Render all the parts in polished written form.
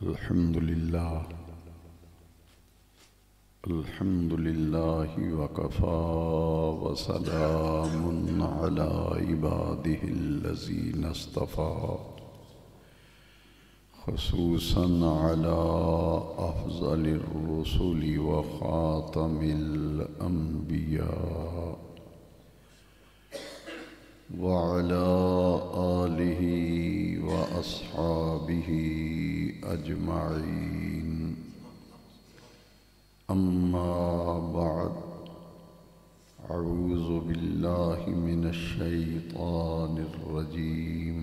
الحمد لله وكفى وسلام على عباده الذين اصطفى خصوصا على أفضل الرسل وخاتم الأنبياء وعلى آله وأصحابه أجمعين أما بعد أعوذ بالله من الشيطان الرجيم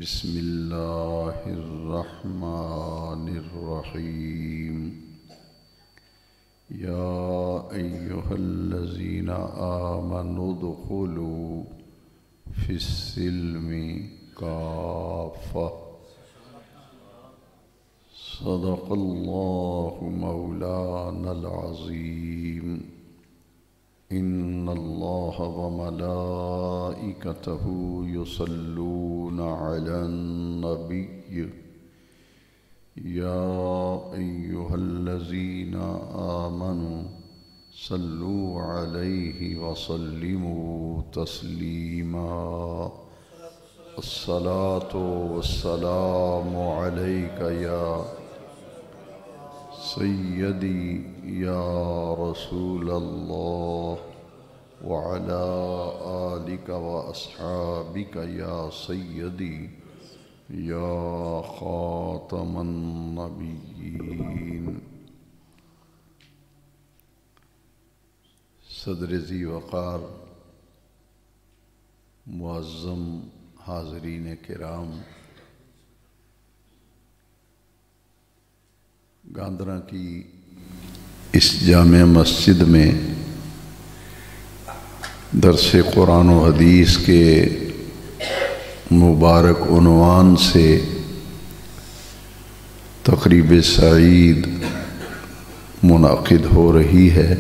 بسم الله الرحمن الرحيم يا أيها الذين آمنوا ادخلوا في السلم كافة صدق الله مولانا العظيم إن الله وملائكته يصلون على النبي يا أيها الذين آمنوا صلوا عليه وسلموا تسليما الصلاة والسلام عليك يا سيدي يا رسول الله وعلى آلك وأصحابك يا سيدي يا خاتم النبيين صدر ذی وقار معظم حاضرین کرام، گاندرا کی اس جامع مسجد میں درس قرآن و حدیث کے مبارک عنوان سے تقریب سعید منعقد ہو رہی ہے۔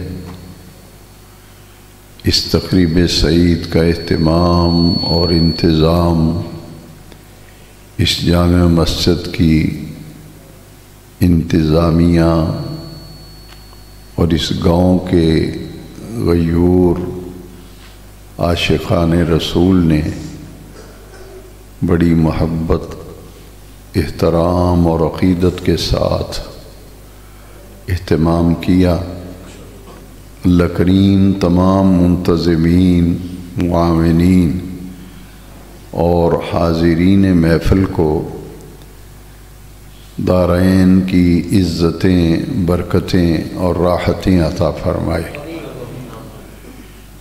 اس تقریب سعید کا اہتمام اور انتظام اس جامع مسجد کی انتظامیہ اور اس گاؤں کے غیور عاشقان رسول نے بڑی محبت، احترام اور عقیدت کے ساتھ اہتمام کیا۔ اللہ کریم تمام منتظمین، معاونین اور حاضرین محفل کو دارین کی عزتیں، برکتیں اور راحتیں عطا فرمائے۔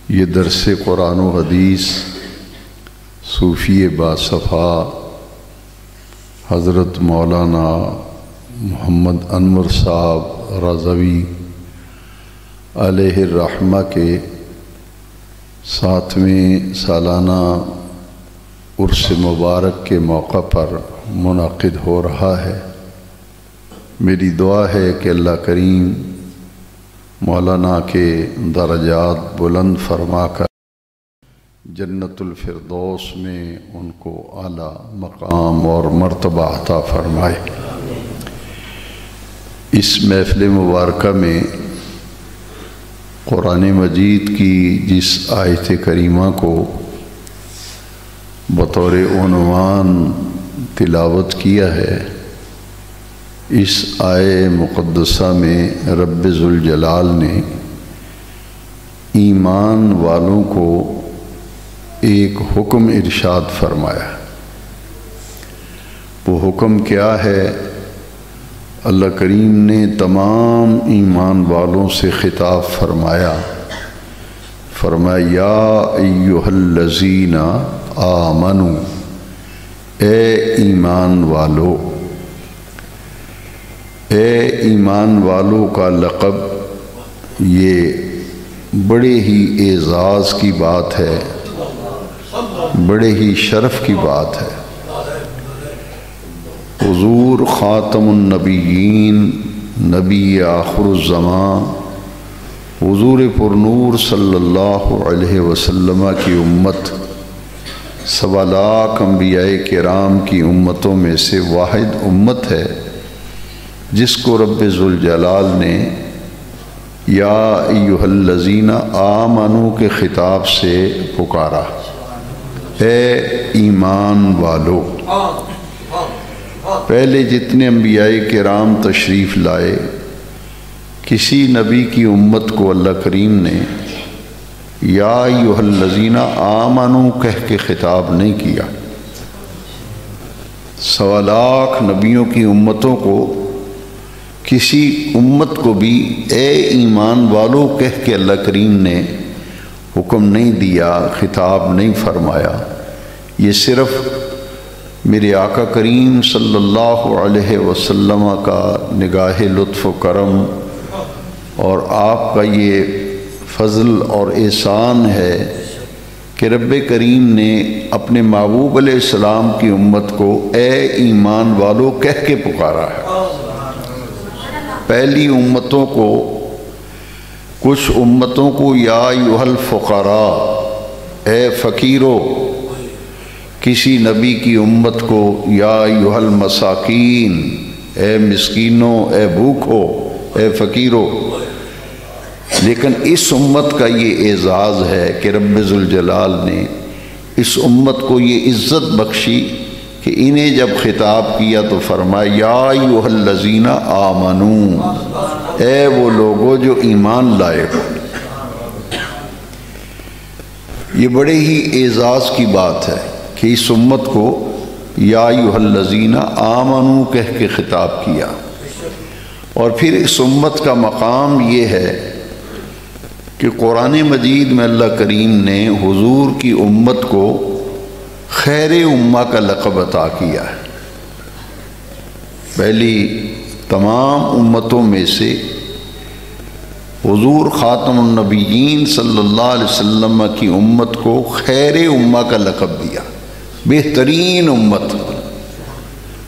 یہ درس قرآن و حدیث صوفی باصفا حضرت مولانا محمد انور صاحب رضوی علیہ الرحمہ کے 7ویں سالانہ عرس مبارک کے موقع پر منعقد ہو رہا ہے۔ میری دعا ہے کہ اللہ کریم مولانا کے درجات بلند فرما کر جنت الفردوس میں ان کو اعلیٰ مقام اور مرتبہ عطا فرمائے۔ اس محفل مبارکہ میں قرآن مجید کی جس آیت کریمہ کو بطور عنوان تلاوت کیا ہے، اس آیہ مقدسہ میں رب ذوالجلال نے ایمان والوں کو ایک حکم ارشاد فرمایا۔ وہ حکم کیا ہے؟ اللہ کریم نے تمام ایمان والوں سے خطاب فرمایا، یا ایہا الذین آمنوا، اے ایمان والو۔ اے ایمان والو کا لقب یہ بڑے ہی اعزاز کی بات ہے، بڑے ہی شرف کی بات ہے۔ حضور خاتم النبیین نبی آخر الزمان حضور پرنور صلی اللہ علیہ وسلم کی امت 1.25 لاکھ انبیاء کرام کی امتوں میں سے واحد امت ہے جس کو رب ذوالجلال نے یا ایھا الذین آمنو کے خطاب سے پکارا، اے ایمان والو۔ پہلے جتنے انبیاء کرام تشریف لائے کسی نبی کی امت کو اللہ کریم نے یا ایھا الذین آمنو کہہ کے خطاب نہیں کیا۔ 1.25 لاکھ نبیوں کی امتوں کو کسی امت کو بھی اے ایمان والو کہہ کے اللہ کریم نے حکم نہیں دیا، خطاب نہیں فرمایا۔ یہ صرف میرے آقا کریم صلی اللہ علیہ وسلم کا نگاہ لطف و کرم اور آپ کا یہ فضل اور احسان ہے کہ رب کریم نے اپنے محبوب علیہ السلام کی امت کو اے ایمان والو کہہ کے پکارا ہے۔ پہلی امتوں کو، کچھ امتوں کو یا ایھا الفقراء اے فقیرو، کسی نبی کی امت کو یا ایھا المساکین اے مسکینوں، اے بھوکھو، اے فقیرو۔ لیکن اس امت کا یہ اعزاز ہے کہ رب ذوالجلال نے اس امت کو یہ عزت بخشی کہ انہیں جب خطاب کیا تو فرمایا یا ایھا الذین آمنو، اے وہ لوگو جو ایمان لائے ہو۔ یہ بڑے ہی اعزاز کی بات ہے کہ اس امت کو یا ایھا الذین آمنو کہہ کے خطاب کیا۔ اور پھر اس امت کا مقام یہ ہے کہ قرآن مجید میں اللہ کریم نے حضور کی امت کو خیر امہ کا لقب عطا کیا ہے۔ پہلی تمام امتوں میں سے حضور خاتم النبیین صلی اللہ علیہ وسلم کی امت کو خیر امہ کا لقب دیا، بہترین امت،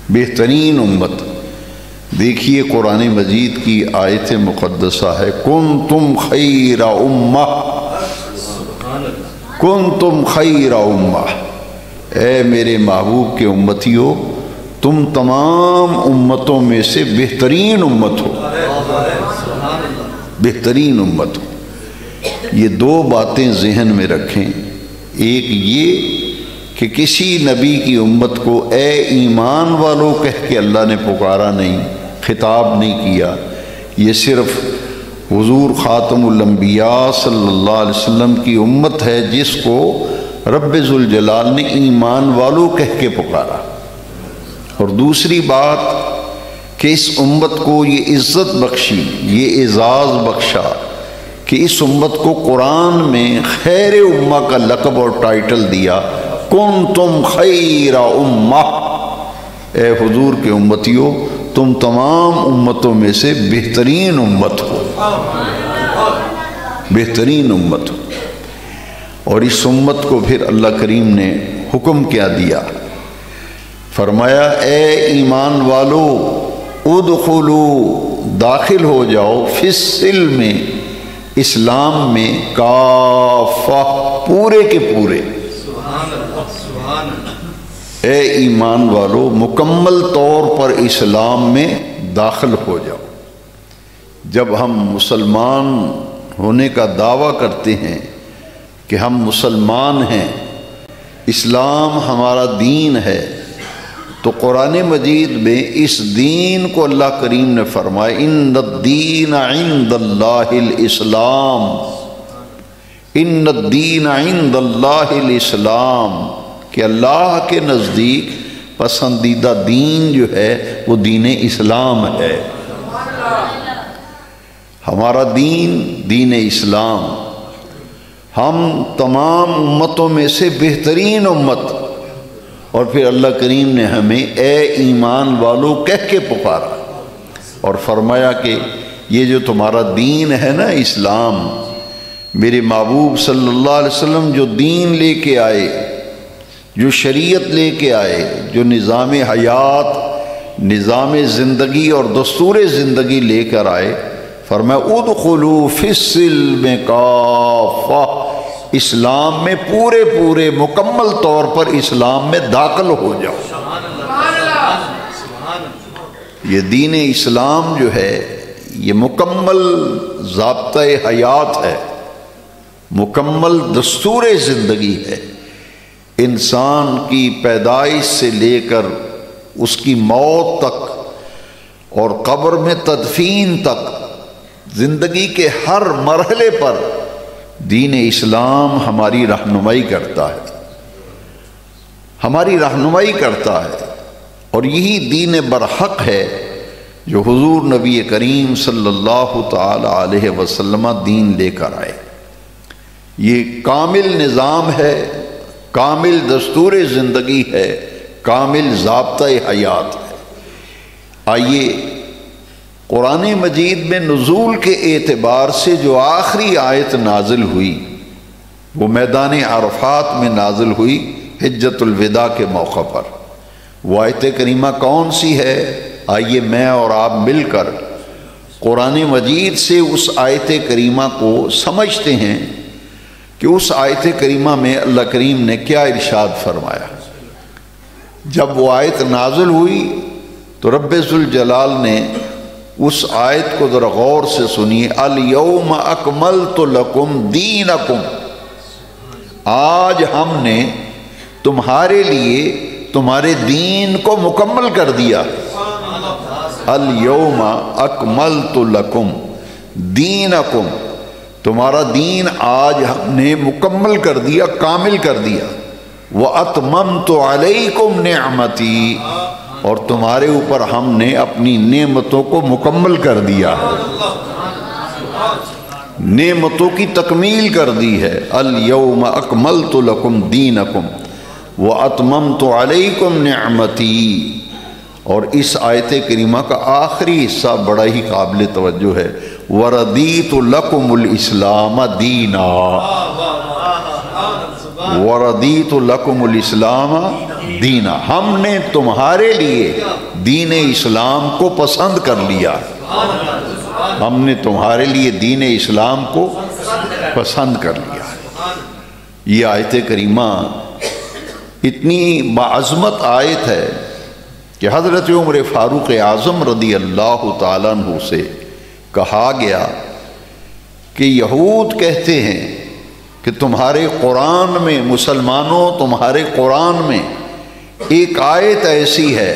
بہترین امت۔ دیکھیے قرآن مجید کی آیت مقدسہ ہے کنتم خیر امہ، کنتم خیر امہ، اے میرے محبوب کے امتیوں تم تمام امتوں میں سے بہترین امت ہو، بہترین امت ہو۔ یہ دو باتیں ذہن میں رکھیں، ایک یہ کہ کسی نبی کی امت کو اے ایمان والو کہہ کے اللہ نے پکارا نہیں، خطاب نہیں کیا۔ یہ صرف حضور خاتم الانبیاء صلی اللہ علیہ وسلم کی امت ہے جس کو رب ذوالجلال نے ایمان والو کہہ کے پکارا۔ اور دوسری بات کہ اس امت کو یہ عزت بخشی، یہ اعزاز بخشا کہ اس امت کو قرآن میں خیر امہ کا لقب اور ٹائٹل دیا، کنتم خیر امہ، اے حضور کے امتیوں تم تمام امتوں میں سے بہترین امت ہو، بہترین امت ہو۔ اور اس امت کو پھر اللہ کریم نے حکم کیا دیا، فرمایا اے ایمان والو ادخلو، داخل ہو جاؤ، فی السلم، اسلام میں، کافہ، پورے کے پورے۔ اے ایمان والو مکمل طور پر اسلام میں داخل ہو جاؤ۔ جب ہم مسلمان ہونے کا دعویٰ کرتے ہیں کہ ہم مسلمان ہیں، اسلام ہمارا دین ہے، تو قرآن مجید میں اس دین کو اللہ کریم نے فرمایا ان الدین عند اللہ الاسلام، ان الدین عند اللہ الاسلام، کہ اللہ کے نزدیک پسندیدہ دین جو ہے وہ دین اسلام ہے۔ ہمارا دین دین اسلام، ہم تمام امتوں میں سے بہترین امت۔ اور پھر اللہ کریم نے ہمیں اے ایمان والو کہہ کے پکارا اور فرمایا کہ یہ جو تمہارا دین ہے نا اسلام، میرے محبوب صلی اللہ علیہ وسلم جو دین لے کے آئے، جو شریعت لے کے آئے، جو نظام حیات نظام زندگی اور دستور زندگی لے کر آئے، فرمایا ادخلوا فی السلم کافہ، اسلام میں پورے مکمل طور پر اسلام میں داخل ہو جاؤ۔ یہ دین اسلام جو ہے یہ مکمل ضابطہ حیات ہے، مکمل دستور زندگی ہے۔ انسان کی پیدائش سے لے کر اس کی موت تک اور قبر میں تدفین تک زندگی کے ہر مرحلے پر دین اسلام ہماری رہنمائی کرتا ہے، ہماری رہنمائی کرتا ہے، اور یہی دین برحق ہے جو حضور نبی کریم صلی اللہ تعالی علیہ وسلم دین لے کر آئے۔ یہ کامل نظام ہے، کامل دستور زندگی ہے، کامل ضابطہ حیات ہے۔ آئیے قرآن مجید میں نزول کے اعتبار سے جو آخری آیت نازل ہوئی وہ میدان عرفات میں نازل ہوئی، حجۃ الوداع کے موقع پر۔ وہ آیت کریمہ کون سی ہے؟ آئیے میں اور آپ مل کر قرآن مجید سے اس آیت کریمہ کو سمجھتے ہیں کہ اس آیت کریمہ میں اللہ کریم نے کیا ارشاد فرمایا۔ جب وہ آیت نازل ہوئی تو رب ذوالجلال نے اس آیت کو ذرا غور سے سنیے، الیوم اکملت لکم دینکم، آج ہم نے تمہارے لیے تمہارے دین کو مکمل کر دیا۔ الیوم اکملت لکم دینکم، تمہارا دین آج ہم نے مکمل کر دیا، کامل کر دیا۔ وَأَتْمَمْتُ عَلَيْكُمْ نِعْمَتِي، اور تمہارے اوپر ہم نے اپنی نعمتوں کو مکمل کر دیا ہے، نعمتوں کی تکمیل کر دی ہے۔ الیوم اکملت لکم دینکم وَأَتْمَمْتُ عَلَيْكُمْ نِعْمَتِي۔ اور اس آیت کریمہ کا آخری حصہ بڑا ہی قابل توجہ ہے، وَرَضِيتُ لَكُمُ الْإِسْلَامَ دِينًا، وَرَضِيتُ لَكُمُ الْإِسْلَامَ دِينًا، ہم نے تمہارے لیے دین اسلام کو پسند کر لیا، ہم نے تمہارے لیے دین اسلام کو پسند کر لیا۔ یہ آیت کریمہ اتنی باعظمت آیت ہے کہ حضرت عمر فاروق اعظم رضی اللہ تعالیٰ عنہ سے کہا گیا کہ یہود کہتے ہیں کہ تمہارے قرآن میں، مسلمانوں تمہارے قرآن میں ایک آیت ایسی ہے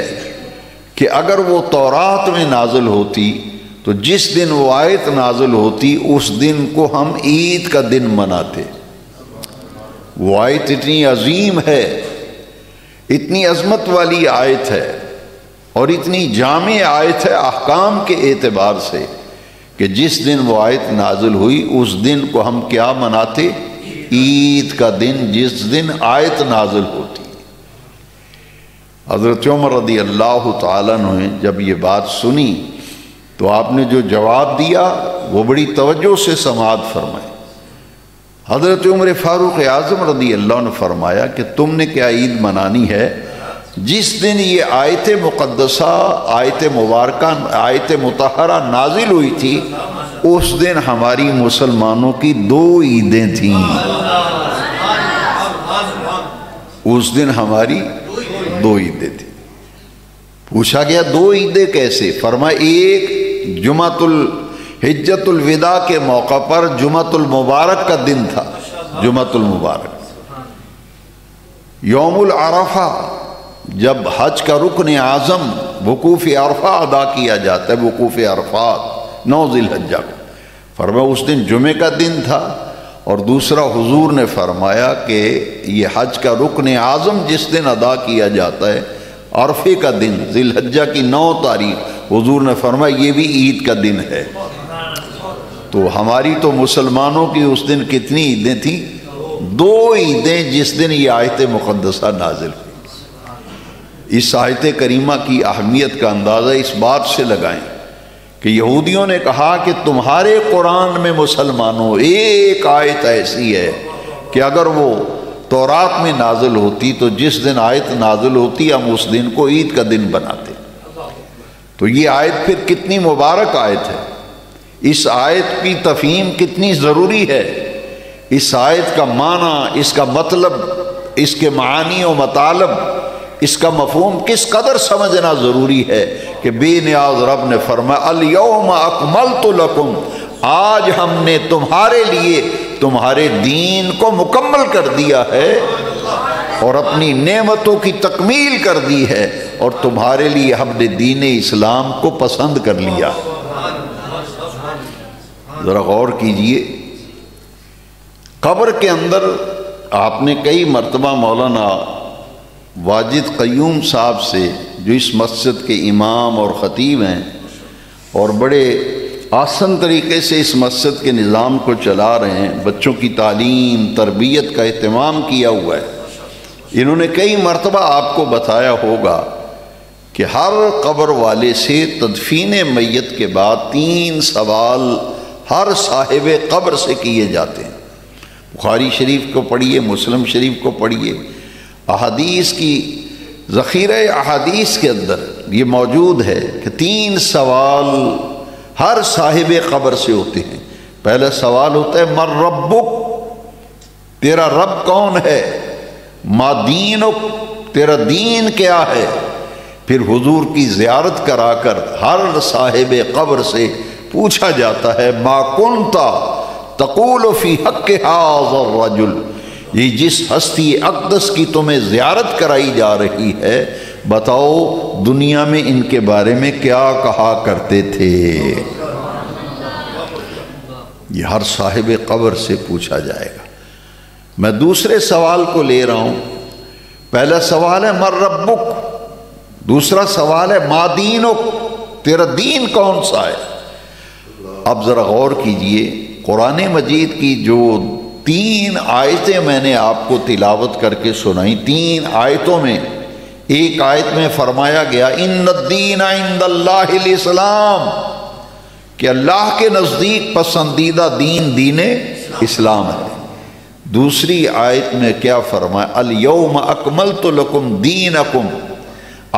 کہ اگر وہ تورات میں نازل ہوتی تو جس دن وہ آیت نازل ہوتی اس دن کو ہم عید کا دن مناتے۔ وہ آیت اتنی عظیم ہے، اتنی عظمت والی آیت ہے اور اتنی جامع آیت ہے احکام کے اعتبار سے کہ جس دن وہ آیت نازل ہوئی اس دن کو ہم کیا مناتے؟ عید کا دن، جس دن آیت نازل ہوتی۔ حضرت عمر رضی اللہ تعالیٰ عنہ نے جب یہ بات سنی تو آپ نے جو جواب دیا وہ بڑی توجہ سے سماعت فرمائے۔ حضرت عمر فاروق اعظم رضی اللہ عنہ نے فرمایا کہ تم نے کیا عید منانی ہے؟ جس دن یہ آیت مقدسہ، آیت مبارکہ، آیت مطہرہ نازل ہوئی تھی اس دن ہماری مسلمانوں کی 2 عیدیں تھیں، اس دن ہماری 2 عیدیں تھیں۔ پوچھا گیا 2 عیدیں کیسے؟ فرمایا ایک جمعۃ حجۃ الوداع کے موقع پر جمعۃ المبارک کا دن تھا، جمعۃ المبارک۔ یوم العرفہ جب حج کا رکن اعظم وقوف عرفہ ادا کیا جاتا ہے، وقوف عرفات 9 ذی الحجہ کو، فرمایا اس دن جمعے کا دن تھا۔ اور دوسرا حضور نے فرمایا کہ یہ حج کا رکن اعظم جس دن ادا کیا جاتا ہے عرفے کا دن، ذی الحجہ کی 9 تاریخ، حضور نے فرمایا یہ بھی عید کا دن ہے۔ تو ہماری تو مسلمانوں کی اس دن کتنی عیدیں تھیں؟ 2 عیدیں جس دن یہ آیت مقدسہ نازل ہوئی۔ اس آیت کریمہ کی اہمیت کا اندازہ اس بات سے لگائیں کہ یہودیوں نے کہا کہ تمہارے قرآن میں مسلمانوں ایک آیت ایسی ہے کہ اگر وہ تورات میں نازل ہوتی تو جس دن آیت نازل ہوتی ہم اس دن کو عید کا دن بناتے۔ تو یہ آیت پھر کتنی مبارک آیت ہے، اس آیت کی تفہیم کتنی ضروری ہے، اس آیت کا معنی، اس کا مطلب، اس کے معانی و مطالب، اس کا مفہوم کس قدر سمجھنا ضروری ہے کہ بے نیاز رب نے فرمایا الیوم اکملت لکم، آج ہم نے تمہارے لیے تمہارے دین کو مکمل کر دیا ہے اور اپنی نعمتوں کی تکمیل کر دی ہے، اور تمہارے لیے ہم نے دین اسلام کو پسند کر لیا۔ ذرا غور کیجئے، قبر کے اندر آپ نے کئی مرتبہ مولانا واجد قیوم صاحب سے، جو اس مسجد کے امام اور خطیب ہیں اور بڑے آسن طریقے سے اس مسجد کے نظام کو چلا رہے ہیں، بچوں کی تعلیم تربیت کا اہتمام کیا ہوا ہے، انہوں نے کئی مرتبہ آپ کو بتایا ہوگا کہ ہر قبر والے سے تدفین میت کے بعد 3 سوال ہر صاحب قبر سے کیے جاتے ہیں۔ بخاری شریف کو پڑھیے، مسلم شریف کو پڑھیے، احادیث کی ذخیرہ احادیث کے اندر یہ موجود ہے کہ 3 سوال ہر صاحب قبر سے ہوتے ہیں۔ پہلا سوال ہوتا ہے من ربک، تیرا رب کون ہے؟ ما دینک، تیرا دین کیا ہے؟ پھر حضور کی زیارت کرا کر ہر صاحب قبر سے پوچھا جاتا ہے ما کنتا تقول فی حق ھذا الرجل، یہ جس ہستی اقدس کی تمہیں زیارت کرائی جا رہی ہے، بتاؤ دنیا میں ان کے بارے میں کیا کہا کرتے تھے؟ یہ ہر صاحب قبر سے پوچھا جائے گا۔ میں دوسرے سوال کو لے رہا ہوں، پہلا سوال ہے من ربک، دوسرا سوال ہے ما دینک، تیرا دین کون سا ہے؟ اب ذرا غور کیجئے، قرآن مجید کی جو 3 آیتیں میں نے آپ کو تلاوت کر کے سنائی، 3 آیتوں میں ایک آیت میں فرمایا گیا ان الدین عند اللہ الاسلام، کہ اللہ کے نزدیک پسندیدہ دین دین اسلام ہے۔ دوسری آیت میں کیا فرمایا الیوم اکملت لکم دینکم،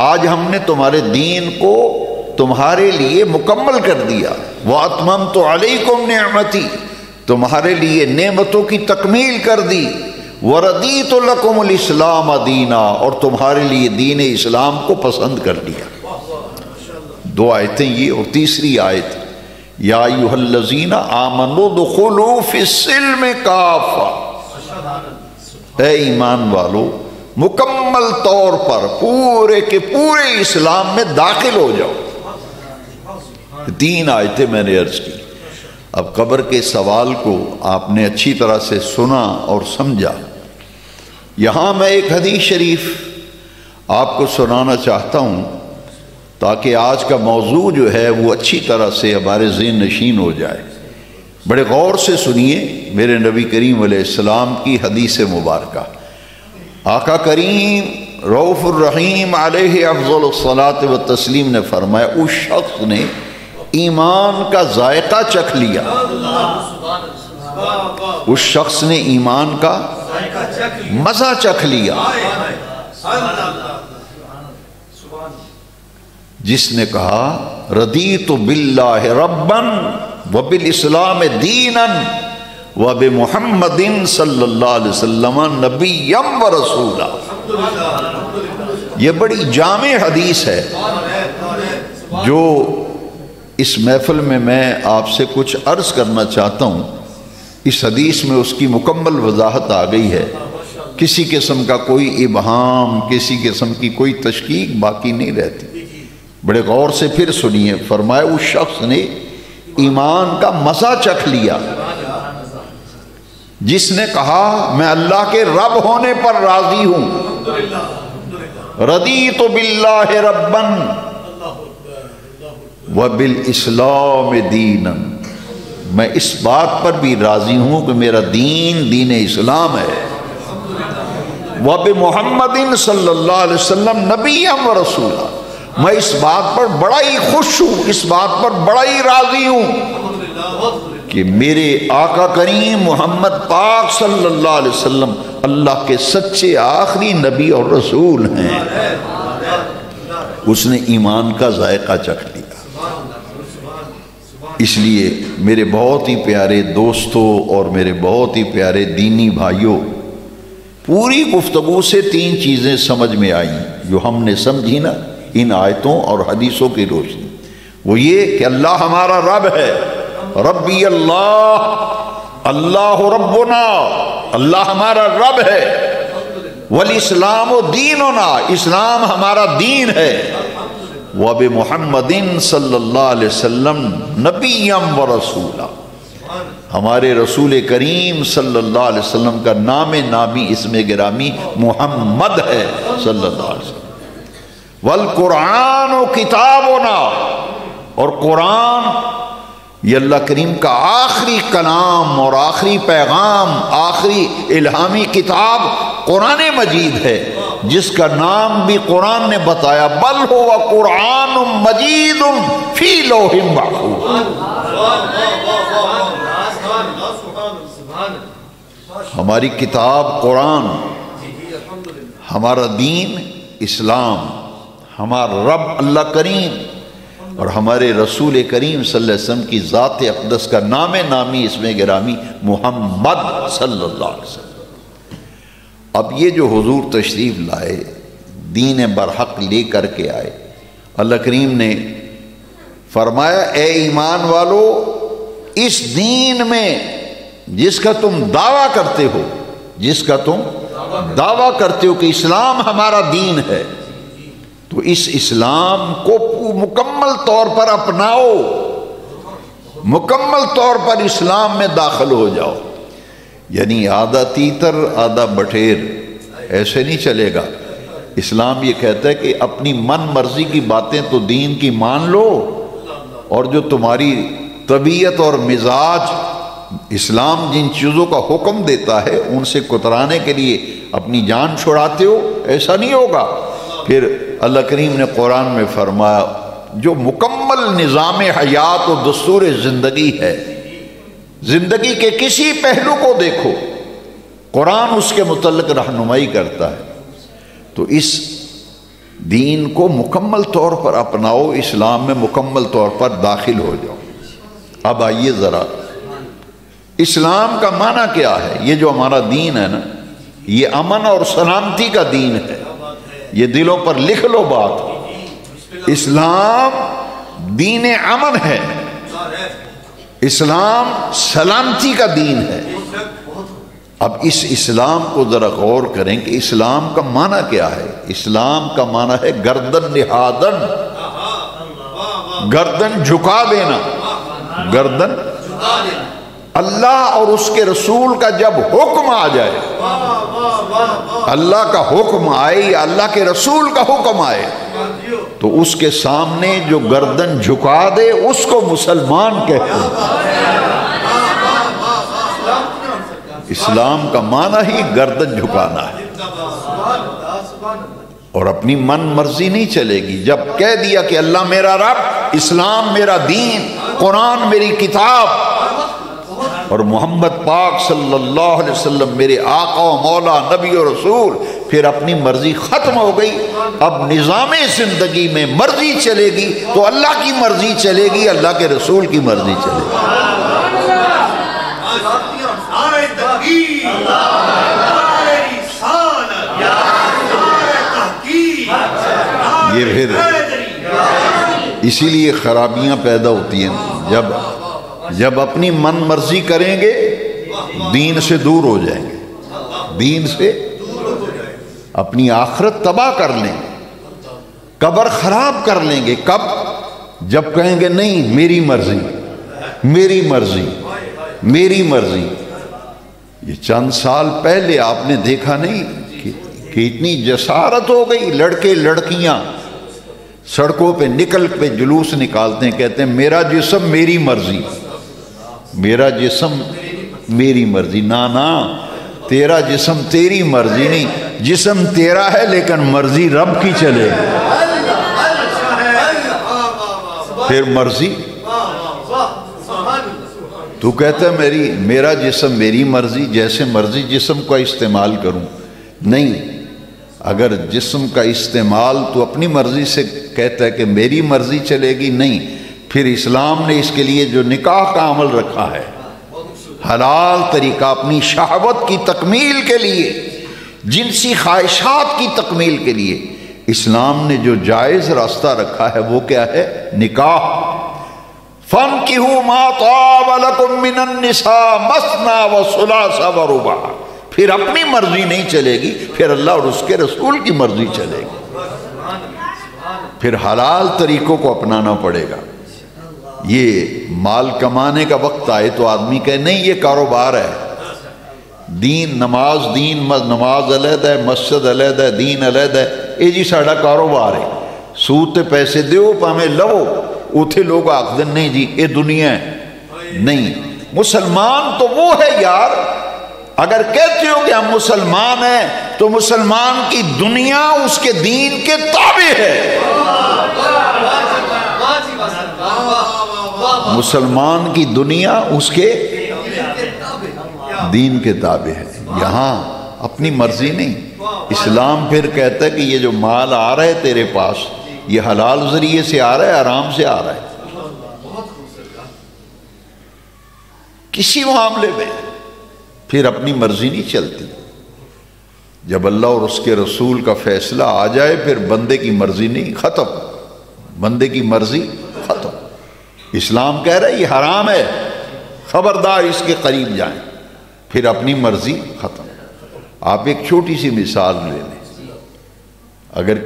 آج ہم نے تمہارے دین کو تمہارے لیے مکمل کر دیا، واتممت علیکم نعمتی، تمہارے لیے نعمتوں کی تکمیل کر دی، وردیت لکم الاسلام دینا، اور تمہارے لیے دین اسلام کو پسند کر لیا۔ 2 آیتیں یہ، اور تیسری آیت یا ایھا الذین آمنوا ادخلوا فی السلم کافہ، اے ایمان والو مکمل طور پر پورے کے پورے اسلام میں داخل ہو جاؤ۔ 3 آیتیں میں نے عرض کی۔ اب قبر کے سوال کو آپ نے اچھی طرح سے سنا اور سمجھا۔ یہاں میں ایک حدیث شریف آپ کو سنانا چاہتا ہوں تاکہ آج کا موضوع جو ہے وہ اچھی طرح سے ہمارے ذہن نشین ہو جائے۔ بڑے غور سے سنیے میرے نبی کریم علیہ السلام کی حدیث مبارکہ۔ آقا کریم رؤوف الرحیم علیہ افضل الصلاۃ والتسلیم نے فرمایا اس شخص نے ایمان کا ذائقہ چکھ لیا، اس شخص نے ایمان کا مزہ چکھ لیا جس نے کہا رضیت باللہ ربا وبالاسلام دینا وبمحمد صلی اللہ علیہ وسلم نبیا ورسولا۔ یہ بڑی جامع حدیث ہے جو اس محفل میں آپ سے کچھ عرض کرنا چاہتا ہوں۔ اس حدیث میں اس کی مکمل وضاحت آ گئی ہے، کسی قسم کا کوئی ابہام، کسی قسم کی کوئی تشکیک باقی نہیں رہتی۔ بڑے غور سے پھر سنیے، فرمایا اس شخص نے ایمان کا مزہ چکھ لیا جس نے کہا میں اللہ کے رب ہونے پر راضی ہوں، رضیت باللہ ربا وبالاسلام دینا، میں اس بات پر بھی راضی ہوں کہ میرا دین دین اسلام ہے، وبمحمد صلی اللہ علیہ وسلم نبیا ورسولا، میں اس بات پر بڑا ہی خوش ہوں، اس بات پر بڑا ہی راضی ہوں کہ میرے آقا کریم محمد پاک صلی اللہ علیہ وسلم اللہ کے سچے آخری نبی اور رسول ہیں۔ اس نے ایمان کا ذائقہ چکھ لیا۔ اس لیے میرے بہت ہی پیارے دوستوں اور میرے بہت ہی پیارے دینی بھائیوں، پوری گفتگو سے 3 چیزیں سمجھ میں آئیں جو ہم نے سمجھی نا ان آیتوں اور حدیثوں کی روشنی۔ وہ یہ کہ اللہ ہمارا رب ہے، ربی اللہ، اللہ ربنا، اللہ ہمارا رب ہے، والاسلام دیننا، اسلام ہمارا دین ہے، وَبِمُحَمَّدٍ صلی اللہ علیہ وسلم نبیًا وَرَسُولًا، ہمارے رسول کریم صلی اللہ علیہ وسلم کا نام نامی اسم گرامی محمد ہے صلی اللہ علیہ وسلم، وَالْقُرْآنُ كِتَابُنَا، اور قرآن یہ اللہ کریم کا آخری کلام اور آخری پیغام، آخری الہامی کتاب قرآن مجید ہے، جس کا نام بھی قرآن نے بتایا، بل ہوا قرآن مجید فی لوح محفوظ۔ ہماری کتاب قرآن، ہمارا دین اسلام، ہمارا رب اللہ کریم اور ہمارے رسول کریم صلی اللہ علیہ وسلم کی ذات اقدس کا نام نامی اسم گرامی محمد صلی اللہ علیہ وسلم۔ اب یہ جو حضور تشریف لائے، دین برحق لے کر کے آئے، اللہ کریم نے فرمایا اے ایمان والو، اس دین میں جس کا تم دعویٰ کرتے ہو، جس کا تم دعویٰ کرتے ہو کہ اسلام ہمارا دین ہے، تو اس اسلام کو مکمل طور پر اپناؤ، مکمل طور پر اسلام میں داخل ہو جاؤ۔ یعنی آدھا تیتر آدھا بٹھیر ایسے نہیں چلے گا۔ اسلام یہ کہتا ہے کہ اپنی من مرضی کی باتیں تو دین کی مان لو، اور جو تمہاری طبیعت اور مزاج اسلام جن چیزوں کا حکم دیتا ہے ان سے کترانے کے لیے اپنی جان چھڑاتے ہو، ایسا نہیں ہوگا۔ پھر اللہ کریم نے قرآن میں فرمایا جو مکمل نظام حیات و دستور زندگی ہے، زندگی کے کسی پہلو کو دیکھو قرآن اس کے متعلق رہنمائی کرتا ہے، تو اس دین کو مکمل طور پر اپناؤ، اسلام میں مکمل طور پر داخل ہو جاؤ۔ اب آئیے ذرا اسلام کا معنی کیا ہے؟ یہ جو ہمارا دین ہے نا، یہ امن اور سلامتی کا دین ہے، یہ دلوں پر لکھ لو بات۔ اسلام دین امن ہے، اسلام سلامتی کا دین ہے۔ اب اس اسلام کو ذرا غور کریں کہ اسلام کا معنی کیا ہے۔ اسلام کا معنی ہے گردن نہادن، گردن جھکا دینا، گردن اللہ اور اس کے رسول کا جب حکم آ جائے، اللہ کا حکم آئے یا اللہ کے رسول کا حکم آئے، تو اس کے سامنے جو گردن جھکا دے اس کو مسلمان کہتے ہیں۔ اسلام کا معنی ہی گردن جھکانا ہے، اور اپنی من مرضی نہیں چلے گی۔ جب کہہ دیا کہ اللہ میرا رب، اسلام میرا دین، قرآن میری کتاب، اور محمد پاک صلی اللہ علیہ وسلم میرے آقا و مولا نبی و رسول، پھر اپنی مرضی ختم ہو گئی۔ اب نظام زندگی میں مرضی چلے گی تو اللہ کی مرضی چلے گی، اللہ کے رسول کی مرضی چلے گی۔ یہ پھر اسی لیے خرابیاں پیدا ہوتی ہیں۔ جب اپنی من مرضی کریں گے دین سے دور ہو جائیں گے، دین سے اپنی آخرت تباہ کر لیں گے، قبر خراب کر لیں گے۔ کب؟ جب کہیں گے نہیں میری مرضی، میری مرضی، میری مرضی۔ یہ چند سال پہلے آپ نے دیکھا نہیں کہ اتنی جسارت ہو گئی، لڑکے لڑکیاں سڑکوں پہ نکل پہ جلوس نکالتے ہیں، کہتے ہیں میرا جسم میری مرضی، میرا جسم میری مرضی۔ نا تیرا جسم تیری مرضی نہیں، جسم تیرا ہے لیکن مرضی رب کی چلے۔ پھر مرضی تو کہتا ہے میرا جسم میری مرضی، جیسے مرضی جسم کو استعمال کروں۔ نہیں، اگر جسم کا استعمال تو اپنی مرضی سے کہتا ہے کہ میری مرضی چلے گی، نہیں، پھر اسلام نے اس کے لیے جو نکاح کا عمل رکھا ہے، حلال طریقہ اپنی شہوت کی تکمیل کے لیے، جنسی خواہشات کی تکمیل کے لیے اسلام نے جو جائز راستہ رکھا ہے وہ کیا ہے؟ نکاح۔ فَانْكِحُوا مَا طَابَ لَكُم مِّنَ النِّسَاءِ مَثْنَىٰ وَثُلَاثَ وَرُبَاعَ۔ پھر اپنی مرضی نہیں چلے گی، پھر اللہ اور اس کے رسول کی مرضی چلے گی، پھر حلال طریقوں کو اپنانا پڑے گا۔ یہ مال کمانے کا وقت آئے تو آدمی کہے نہیں یہ کاروبار ہے، دین نماز، نماز علیحدہ ہے، مسجد علیحدہ ہے، دین علیحدہ ہے، یہ جی ساڑھا کاروبار ہے، سود تے پیسے دیو پامیں لو، اتھے لوگ آخدن نہیں جی یہ دنیا ہے۔ نہیں، مسلمان تو وہ ہے یار، اگر کہتے ہو کہ ہم مسلمان ہیں تو مسلمان کی دنیا اس کے دین کے تابع ہے، مسلمان کی دنیا اس کے دین کے تابع ہے، یہاں اپنی مرضی نہیں۔ اسلام پھر کہتا ہے کہ یہ جو مال آ رہا ہے تیرے پاس یہ حلال ذریعے سے آ رہا ہے، آرام سے آ رہا ہے، کسی معاملے میں پھر اپنی مرضی نہیں چلتی۔ جب اللہ اور اس کے رسول کا فیصلہ آ جائے پھر بندے کی مرضی نہیں، ختم، بندے کی مرضی ختم۔ اسلام کہہ رہا ہے یہ حرام ہے، خبردار اس کے قریب جائیں، پھر اپنی مرضی ختم۔ آپ ایک چھوٹی سی مثال لے لیں، اگر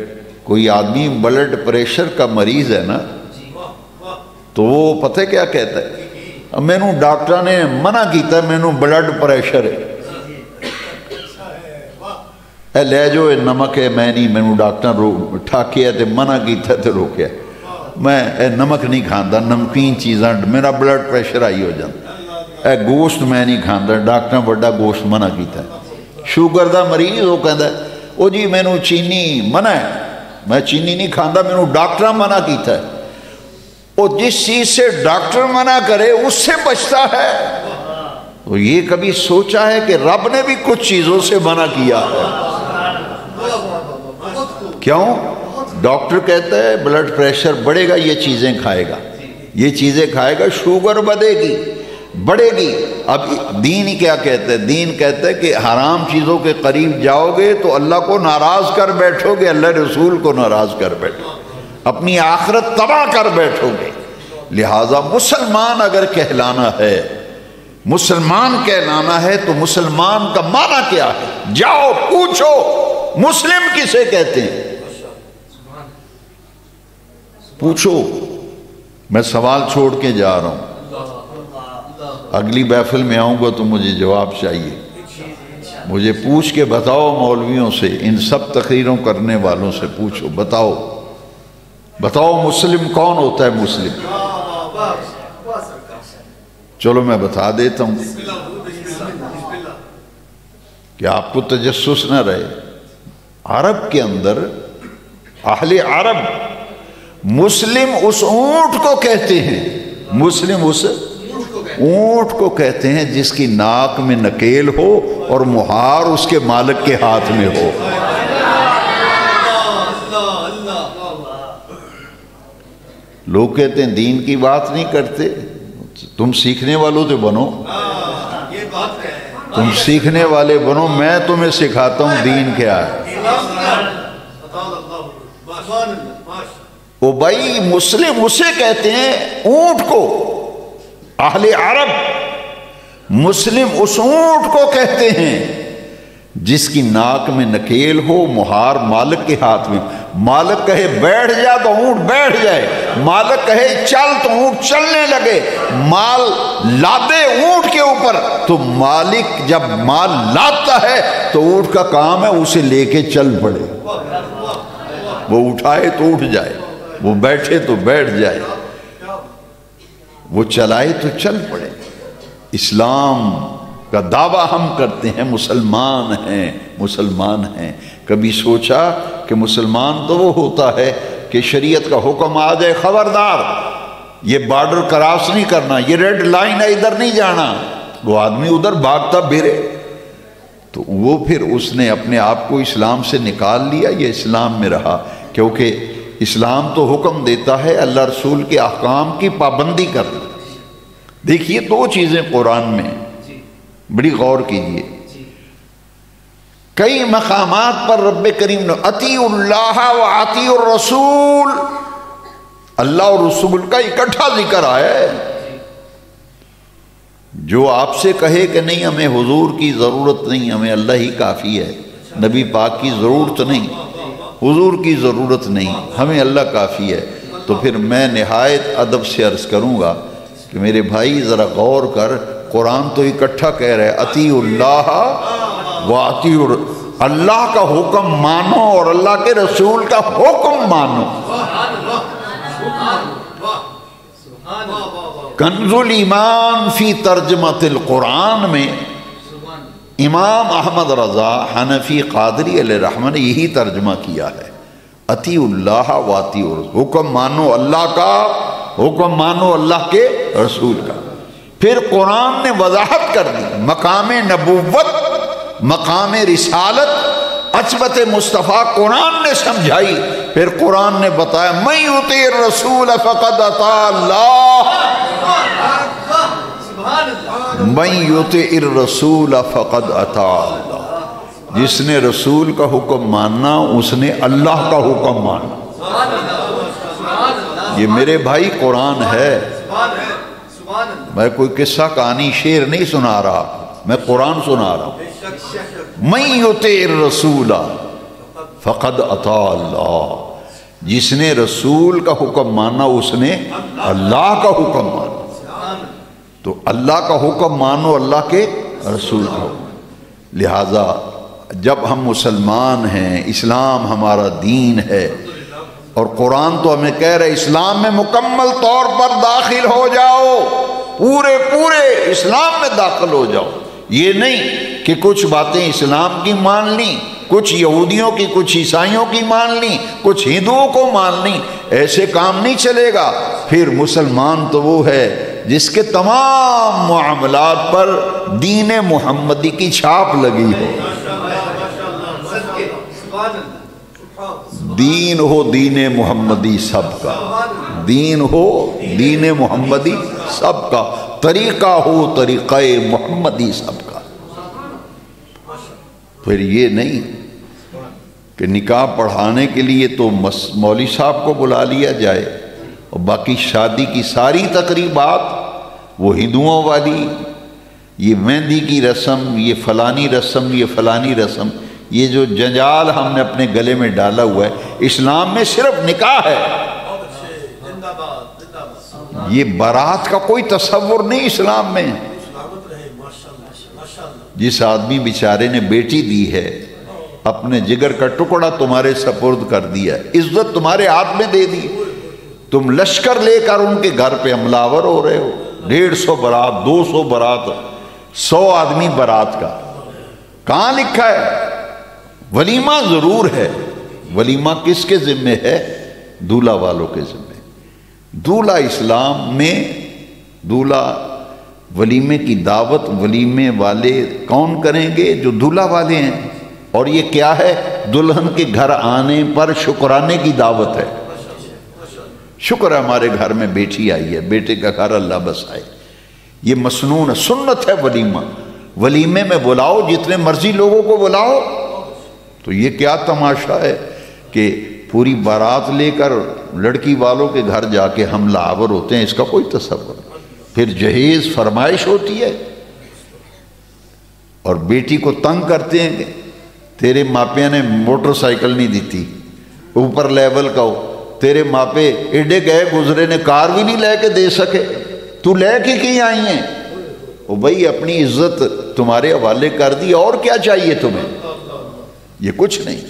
کوئی آدمی بلڈ پریشر کا مریض ہے نا تو وہ پتہ کیا کہتا ہے؟ مینوں ڈاکٹر نے منع کیتا ہے، مینوں بلڈ پریشر ہے، اے لے جو اے نمک ہے، میں نہیں، مینوں ڈاکٹر ٹھاکیا تے منع کیتا تے روکیا، میں اے نمک نہیں کھاندا، نمکین چیزاں میرا بلڈ پریشر آئی ہو جاتا، اے گوشت میں نہیں کھاندا، ڈاکٹر بڑا گوشت منع کیتا ہے۔ شوگر دا مریض وہ کہندا ہے او جی مینوں چینی منع ہے، میں چینی نہیں کھاندا، مینوں ڈاکٹر منع کیتا ہے۔ وہ جس چیز سے ڈاکٹر منع کرے اس سے بچتا ہے، تو یہ کبھی سوچا ہے کہ رب نے بھی کچھ چیزوں سے منع کیا ہے؟ کیوں؟ ڈاکٹر کہتا ہے بلڈ پریشر بڑھے گا، یہ چیزیں کھائے گا، یہ چیزیں کھائے گا، شوگر بڑھے گی، بڑھے گی۔ اب دین ہی کیا کہتا ہے؟ دین کہتا ہے کہ حرام چیزوں کے قریب جاؤ گے تو اللہ کو ناراض کر بیٹھو گے، اللہ رسول کو ناراض کر بیٹھو گے، اپنی آخرت تباہ کر بیٹھو گے۔ لہٰذا مسلمان اگر کہلانا ہے، مسلمان کہلانا ہے تو مسلمان کا معنی کیا ہے؟ جاؤ پوچھو مسلم کسے کہتے ہیں، پوچھو۔ میں سوال چھوڑ کے جا رہا ہوں، اگلی محفل میں آؤں گا تو مجھے جواب چاہیے، مجھے پوچھ کے بتاؤ، مولویوں سے، ان سب تقریروں کرنے والوں سے پوچھو، بتاؤ مسلم کون ہوتا ہے؟ مسلم، چلو میں بتا دیتا ہوں کہ آپ کو تجسس نہ رہے۔ عرب کے اندر، اہل عرب، مسلم اس اونٹ کو کہتے ہیں، مسلم اس اونٹ کو کہتے ہیں جس کی ناک میں نکیل ہو اور مہار اس کے مالک کے ہاتھ میں ہو۔ لوگ کہتے ہیں دین کی بات نہیں کرتے، تم سیکھنے والوں تو بنو، تم سیکھنے والے بنو، میں تمہیں سکھاتا ہوں دین کیا ہے۔ وہ بھائی مسلم اسے کہتے ہیں اونٹ کو، اہل عرب مسلم اس اونٹ کو کہتے ہیں جس کی ناک میں نکیل ہو، مہار مالک کے ہاتھ میں، مالک کہے بیٹھ جا تو اونٹ بیٹھ جائے، مالک کہے چل تو اونٹ چلنے لگے، مال لادے اونٹ کے اوپر تو مالک جب مال لاتا ہے تو اونٹ کا کام ہے اسے لے کے چل پڑے، وہ اٹھائے تو اٹھ جائے، وہ بیٹھے تو بیٹھ جائے، وہ چلائے تو چل پڑے۔ اسلام کا دعویٰ ہم کرتے ہیں مسلمان ہیں، کبھی سوچا کہ مسلمان تو وہ ہوتا ہے کہ شریعت کا حکم آ جائے خبردار یہ بارڈر کراس نہیں کرنا، یہ ریڈ لائن ہے ادھر نہیں جانا، وہ آدمی ادھر بھاگتا پھرے، تو وہ پھر اس نے اپنے آپ کو اسلام سے نکال لیا یا اسلام میں رہا؟ کیونکہ اسلام تو حکم دیتا ہے اللہ رسول کے احکام کی پابندی کرنا۔ دیکھیے دو چیزیں قرآن میں، بڑی غور کیجیے، کئی مقامات پر رب کریم نے اطیعوا اللہ و اطیعوا الرسول، اللہ اور رسول کا اکٹھا ذکر آیا ہے۔ جو آپ سے کہے کہ نہیں ہمیں حضور کی ضرورت نہیں، ہمیں اللہ ہی کافی ہے، نبی پاک کی ضرورت نہیں، حضور کی ضرورت نہیں، ہمیں اللہ کافی ہے، تو پھر میں نہایت ادب سے عرض کروں گا کہ میرے بھائی ذرا غور کر، قرآن تو اکٹھا کہہ رہے اطیعوا اللہ و اطیعوا، اللہ کا حکم مانو اور اللہ کے رسول کا حکم مانو۔ کنز الایمان فی ترجمۃ القرآن میں امام احمد رضا حنفی قادری علیہ رحمہ نے یہی ترجمہ کیا ہے، اطیعوا اللہ و اطیعوا الرسول، حکم مانو اللہ کا، حکم مانو اللہ کے رسول کا۔ پھر قرآن نے وضاحت کر دی، مقام نبوت، مقام رسالت، عصمت مصطفیٰ قرآن نے سمجھائی۔ پھر قرآن نے بتایا من یطیع الرسول فقد اطاع اللہ، من یطیع الرسول فقد اطاع اللہ، جس نے رسول کا حکم ماننا اس نے اللہ کا حکم ماننا۔ یہ میرے بھائی قرآن ہے، میں کوئی قصہ کہانی شعر نہیں سنا رہا، میں قرآن سنا رہا ہوں۔ من یطیع الرسول فقد اطاع اللہ، جس نے رسول کا حکم مانا اس نے اللہ کا حکم مانا۔ تو اللہ کا حکم مانو، اللہ کے رسول کا حکم۔ لہذا جب ہم مسلمان ہیں، اسلام ہمارا دین ہے، اور قرآن تو ہمیں کہہ رہے اسلام میں مکمل طور پر داخل ہو جاؤ، پورے اسلام میں داخل ہو جاؤ، یہ نہیں کہ کچھ باتیں اسلام کی مان لیں، کچھ یہودیوں کی، کچھ عیسائیوں کی مان لیں، کچھ ہندوؤں کو مان لیں، ایسے کام نہیں چلے گا۔ پھر مسلمان تو وہ ہے جس کے تمام معاملات پر دین محمدی کی چھاپ لگی ہو۔ دین ہو دین محمدی سب کا، دین ہو دین محمدی سب کا، طریقہ ہو طریقہ محمدی سب کا۔ پھر یہ نہیں کہ نکاح پڑھانے کے لیے تو مولوی صاحب کو بلا لیا جائے اور باقی شادی کی ساری تقریبات وہ ہندوؤں والی، یہ مہندی کی رسم، یہ فلانی رسم، یہ فلانی رسم، یہ جو جنجال ہم نے اپنے گلے میں ڈالا ہوا ہے۔ اسلام میں صرف نکاح ہے، یہ بارات کا کوئی تصور نہیں اسلام میں۔ جس آدمی بیچارے نے بیٹی دی ہے، اپنے جگر کا ٹکڑا تمہارے سپرد کر دیا، عزت تمہارے ہاتھ میں دے دی، تم لشکر لے کر ان کے گھر پہ حملہ آور ہو رہے ہو، 150 برات، 200 برات، 100 آدمی برات کا۔ کہاں لکھا ہے؟ ولیمہ ضرور ہے، ولیمہ کس کے ذمے ہے؟ دولہا والوں کے ذمے۔ دولہا اسلام میں، دولہا ولیمے کی دعوت ولیمے والے کون کریں گے؟ جو دولہا والے ہیں۔ اور یہ کیا ہے؟ دلہن کے گھر آنے پر شکرانے کی دعوت ہے۔ شکر ہے ہمارے گھر میں بیٹی آئی ہے، بیٹے کا گھر اللہ بسائے، یہ مسنون ہے، سنت ہے ولیمہ۔ ولیمے میں بلاؤ جتنے مرضی لوگوں کو بلاؤ۔ تو یہ کیا تماشا ہے کہ پوری بارات لے کر لڑکی والوں کے گھر جا کے حملہ آور ہوتے ہیں، اس کا کوئی تصور نہیں۔ پھر جہیز فرمائش ہوتی ہے اور بیٹی کو تنگ کرتے ہیں کہ تیرے ماپے نے موٹر سائیکل نہیں دیتی، اوپر لیول کا ہو، تیرے ماپے ایڈے گئے گزرے نے کار بھی نہیں لے کے دے سکے، تو لے کے کی آئی ہیں؟ وہ بھائی اپنی عزت تمہارے حوالے کر دی، اور کیا چاہیے تمہیں؟ یہ کچھ نہیں۔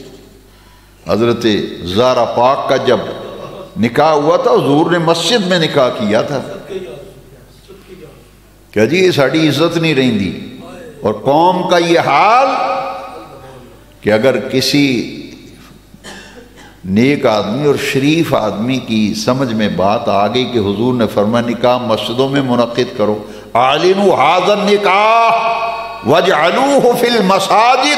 حضرت زہرا پاک کا جب نکاح ہوا تھا، حضور نے مسجد میں نکاح کیا تھا کہ جی یہ ساڑی عزت نہیں رہی، اور قوم کا یہ حال کہ اگر کسی نیک آدمی اور شریف آدمی کی سمجھ میں بات آ گئی کہ حضور نے فرمایا نکاح مسجدوں میں منعقد کرو، اعلنوا ھذا النکاح، وَاجْعَلُوهُ فِي الْمَسَاجِدِ،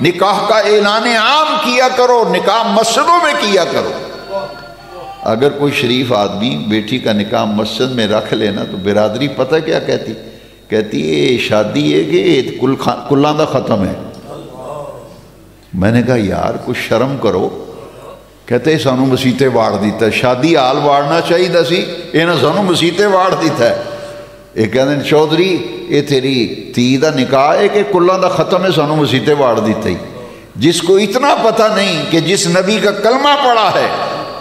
نکاح کا اعلان عام کیا کرو، نکاح مسجدوں میں کیا کرو۔ اگر کوئی شریف آدمی بیٹی کا نکاح مسجد میں رکھ لینا تو برادری پتہ کیا کہتی ہے شادی ہے کہ کلاں دا ختم ہے۔ میں نے کہا یار کچھ شرم کرو، کہتے سانو مسیتے واڑ دیتا ہے، شادی حال واڑنا چاہیے دا سی، انہاں سانو مسیتے واڑ دیتا ہے۔ یہ کہتے ہیں چودھری یہ تیری تھی دا نکاح ہے کہ کلاں دا ختم ہے، سانو مسیتے واڑ دیتا ہی۔ جس کو اتنا پتہ نہیں کہ جس نبی کا کلمہ پڑا ہے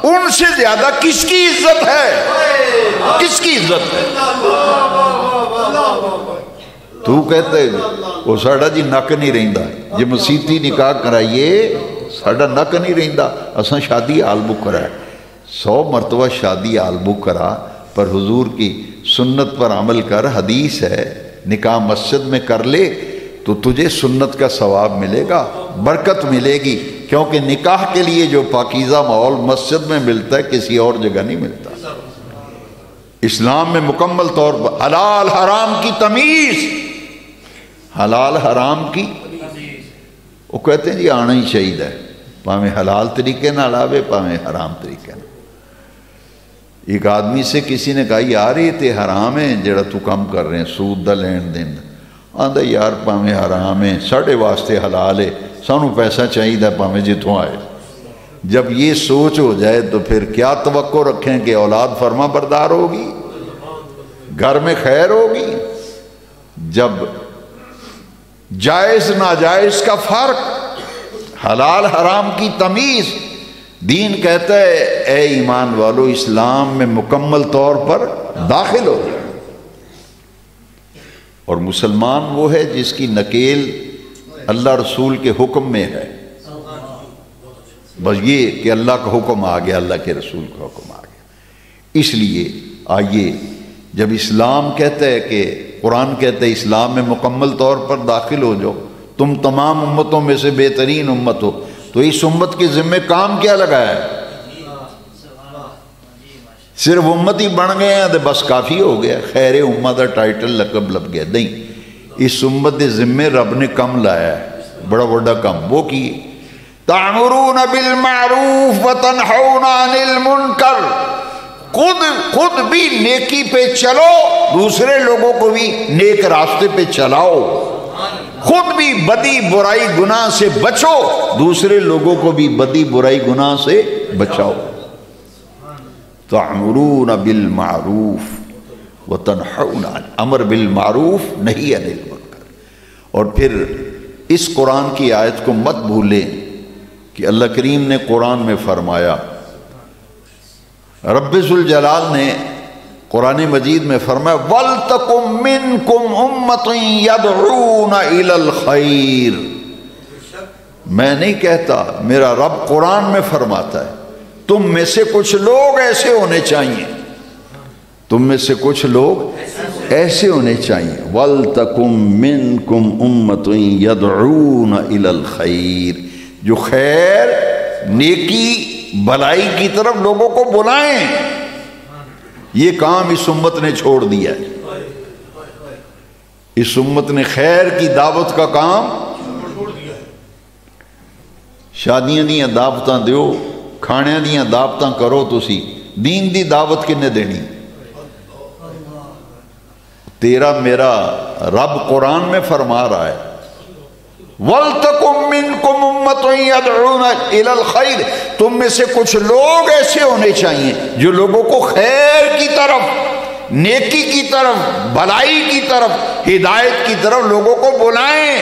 ان سے زیادہ کس کی عزت ہے، کس کی عزت ہے؟ تو کہتے وہ ساڑا جی نک نہیں رہندا، جی مسیتی نکاح کرائیے ساڑا نک نہیں رہندا، اساں شادی حال بک کرا ہے۔ 100 مرتبہ شادی حال بک کرا، پر حضور کی سنت پر عمل کر، حدیث ہے نکاح مسجد میں کر لے تو تجھے سنت کا ثواب ملے گا، برکت ملے گی، کیونکہ نکاح کے لیے جو پاکیزہ ماحول مسجد میں ملتا ہے کسی اور جگہ نہیں ملتا۔ اسلام میں مکمل طور پر حلال حرام کی تمیز، حلال حرام کی وہ کہتے ہیں جی آنا ہی چاہیے، پاویں حلال طریقے نہ آوے پاویں حرام طریقے نہ۔ ایک آدمی سے کسی نے کہا یار یہ تے حرام ہے جڑا تو کام کر رہے ہیں سود دا لین دین، آندہ یار پاویں حرام ہے ساڑھے واسطے حلال ہے، سانو پیسہ چاہیے پاویں جتوں آئے۔ جب یہ سوچ ہو جائے تو پھر کیا توقع رکھیں کہ اولاد فرما بردار ہوگی، گھر میں خیر ہوگی؟ جب جائز ناجائز کا فرق، حلال حرام کی تمیز، دین کہتا ہے اے ایمان والو اسلام میں مکمل طور پر داخل ہو جائے۔ اور مسلمان وہ ہے جس کی نکیل اللہ رسول کے حکم میں ہے، بس یہ کہ اللہ کا حکم آ گیا، اللہ کے رسول کا حکم آ گیا۔ اس لیے آئیے جب اسلام کہتا ہے کہ قرآن کہتا ہے اسلام میں مکمل طور پر داخل ہو جاؤ، تم تمام امتوں میں سے بہترین امت ہو، تو اس امت کے ذمہ کام کیا لگا ہے؟ صرف امت ہی بن گئے ہیں تو بس کافی ہو گیا، خیر امت کا ٹائٹل لقب لگ گیا؟ نہیں، اس امت کے ذمہ رب نے کم لایا ہے، بڑا بڑا کم وہ کی تَأْمُرُونَ بِالْمَعْرُوفِ وَتَنْحَوْنَ عَنِ الْمُنْكَرِ، خود بھی نیکی پہ چلو، دوسرے لوگوں کو بھی نیک راستے پہ چلاؤ، خود بھی بدی برائی گناہ سے بچو، دوسرے لوگوں کو بھی بدی برائی گناہ سے بچاؤ۔ تَأْمُرُونَ بِالْمَعْرُوفِ وَتَنْحَوْنَ عَنِ، امر بالمعروف نہیں عن المنکر۔ اور پھر اس قرآن کی آیت کو مت بھولیں کہ اللہ کریم نے قرآن میں فرمایا، رب ذوالجلال نے قرآن مجید میں فرمایا وَلْتَكُمْ مِنْكُمْ أُمَّةٌ يَدْعُونَ إِلَى الْخَيْرِ۔ میں نہیں کہتا، میرا رب قرآن میں فرماتا ہے تم میں سے کچھ لوگ ایسے ہونے چاہیے، تم میں سے کچھ لوگ ایسے ہونے چاہیے، وَلْتَكُمْ مِنْكُمْ أُمَّةٌ يَدْعُونَ إِلَى الْخَيْرِ، جو خیر نیکی بھلائی کی طرف لوگوں کو بلائیں۔ یہ کام اس امت نے چھوڑ دیا ہے، اس امت نے خیر کی دعوت کا کام، شادیاں دیاں دعوتاں دیو، کھانے دیاں دعوتاں کرو، تسی دین دی دعوت کنے دینی؟ تیرا میرا رب قرآن میں فرما رہا ہے وَلْتَكُمْ مِنْكُمْ أُمَّةٌ يَدْعُونَ إِلَى الْخَيْرِ، تم میں سے کچھ لوگ ایسے ہونے چاہیے جو لوگوں کو خیر کی طرف، نیکی کی طرف، بھلائی کی طرف، ہدایت کی طرف لوگوں کو بلائیں۔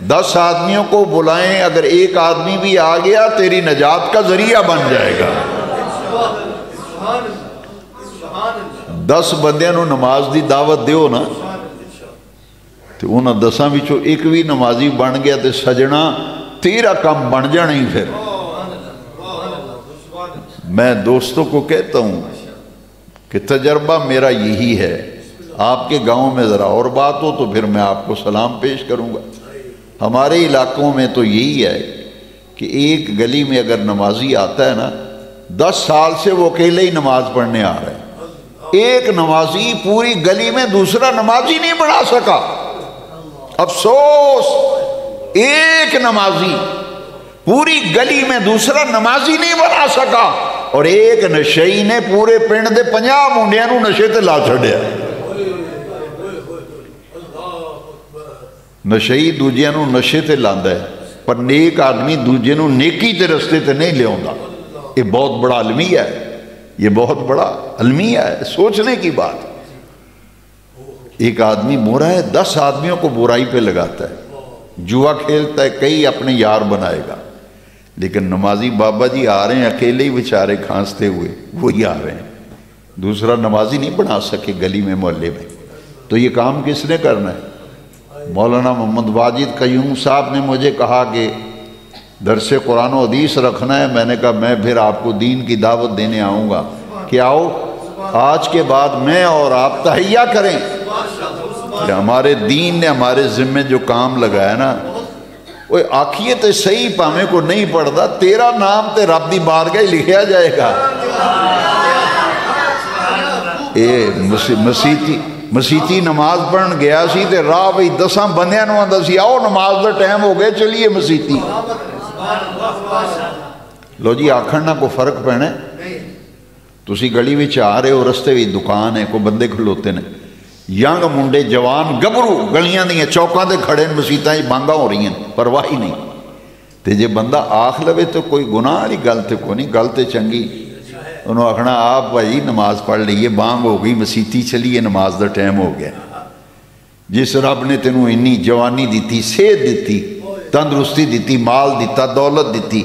10 آدمیوں کو بلائیں، اگر ایک آدمی بھی آ گیا تیری نجات کا ذریعہ بن جائے گا۔ 10 بندیاں نو نماز دی دعوت دیو نا، تو انہاں 10 وچوں ایک بھی نمازی بن گیا تو سجنا تیرا کام بن جانا ہی۔ پھر میں دوستوں کو کہتا ہوں کہ تجربہ میرا یہی ہے، آپ کے گاؤں میں ذرا اور بات ہو تو پھر میں آپ کو سلام پیش کروں گا۔ ہمارے علاقوں میں تو یہی ہے کہ ایک گلی میں اگر نمازی آتا ہے نا، 10 سال سے وہ اکیلے ہی نماز پڑھنے آ رہے ہیں، ایک نمازی پوری گلی میں دوسرا نمازی نہیں بنا سکا۔ افسوس، ایک نمازی پوری گلی میں دوسرا نمازی نہیں بنا سکا، اور ایک نشئی نے پورے پنڈ دے 50 منڈیاں نو نشے تے لا چھڑیا۔ نشئی دوجیاں نو نشے تے لاندا ہے، پر نیک آدمی دوجے نو نیکی تے رستے تے نہیں لے آندا۔ یہ بہت بڑا المیہ ہے، یہ بہت بڑا المیہ ہے، سوچنے کی بات۔ ایک آدمی برا ہے، 10 آدمیوں کو برائی پہ لگاتا ہے، جوا کھیلتا ہے، کئی اپنے یار بنائے گا، لیکن نمازی بابا جی آ رہے ہیں اکیلے ہی بیچارے کھانستے ہوئے، وہی آ رہے ہیں، دوسرا نمازی نہیں بنا سکے گلی میں محلے میں۔ تو یہ کام کس نے کرنا ہے؟ مولانا محمد واجد قیوم صاحب نے مجھے کہا کہ درس قرآن و حدیث رکھنا ہے، میں نے کہا میں پھر آپ کو دین کی دعوت دینے آؤں گا کہ آؤ آج کے بعد میں اور آپ تحیہ کریں کہ ہمارے دین نے ہمارے ذمے جو کام لگایا نا، وہ آکھیے تے صحیح پامے کو نہیں پڑھتا، تیرا نام تے رب دی بارگاہ ہی لکھیا جائے گا۔ مسیتی نماز پڑھن گیا سی تے راہ بھئی 10 بندیاں نو آندا سی آؤ نماز دا ٹائم ہو گئے چلیے مسیتی۔ لو جی آکھن نہ کو فرق پینے، تسی گلی وچ آ رہے ہو، رستے وچ دکان ہے، کوئی بندے کھلوتے نے، ینگ منڈے جوان گبرو گلیاں دیاں چوکاں تے کھڑے مسیتاں وچ بانگاں ہو رہی ہیں، پرواہ ہی نہیں۔ تے جے بندہ آکھ لوے تو کوئی گناہ والی گل تے کوئی نہیں، گل تے چنگی۔ انہوں آکھنا آپ بھائی نماز پڑھ لئیے، بانگ ہو گئی، مسیتی چلیے، نماز دا ٹائم ہو گیا۔ جس رب نے تینوں انی جوانی دیتی، صحت دیتی، تندرستی دیتی، مال دیتا، دولت دیتی،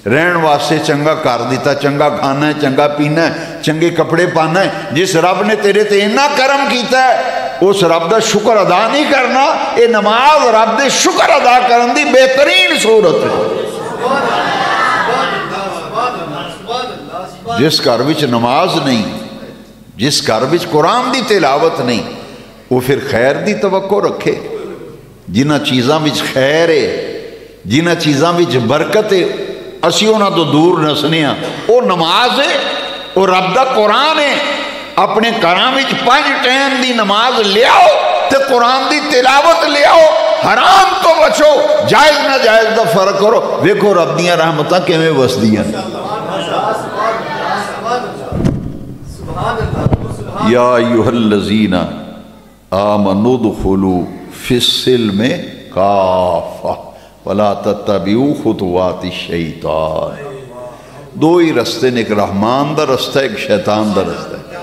رہن واسطے چنگا کر دیتا، چنگا کھانا ہے، چنگا پینا ہے، چنگے کپڑے پانا ہے، جس رب نے تیرے تے اتنا کرم کیتا ہے اس رب دا شکر ادا نہیں کرنا، اے نماز رب دے شکر ادا کرن دی بہترین صورت ہے۔ جس گھر وچ نماز نہیں، جس گھر وچ قرآن دی تلاوت نہیں، وہ پھر خیر دی توقع رکھے۔ جنہ چیزاں وچ خیر ہے، جنہ چیزاں وچ برکت ہے، اسی انہاں تو دور نسنے ہیں۔ وہ نماز ہے، وہ رب دا قرآن ہے۔ اپنے گھراں وچ 5 ٹائم دی نماز لے آؤ تے قرآن دی تلاوت لے آؤ، حرام تو بچو، جائز ناجائز دا فرق کرو، دیکھو رب دیاں رحمتاں کیویں وسدیاں۔ یا ایھا الذین آمنوا ادخلوا فی السلم کافہ ولا تتبعوا خطوات الشیطان۔ دو ہی رستے نے، ایک رحمان دا رستہ، ایک شیطان دا رستہ ہے۔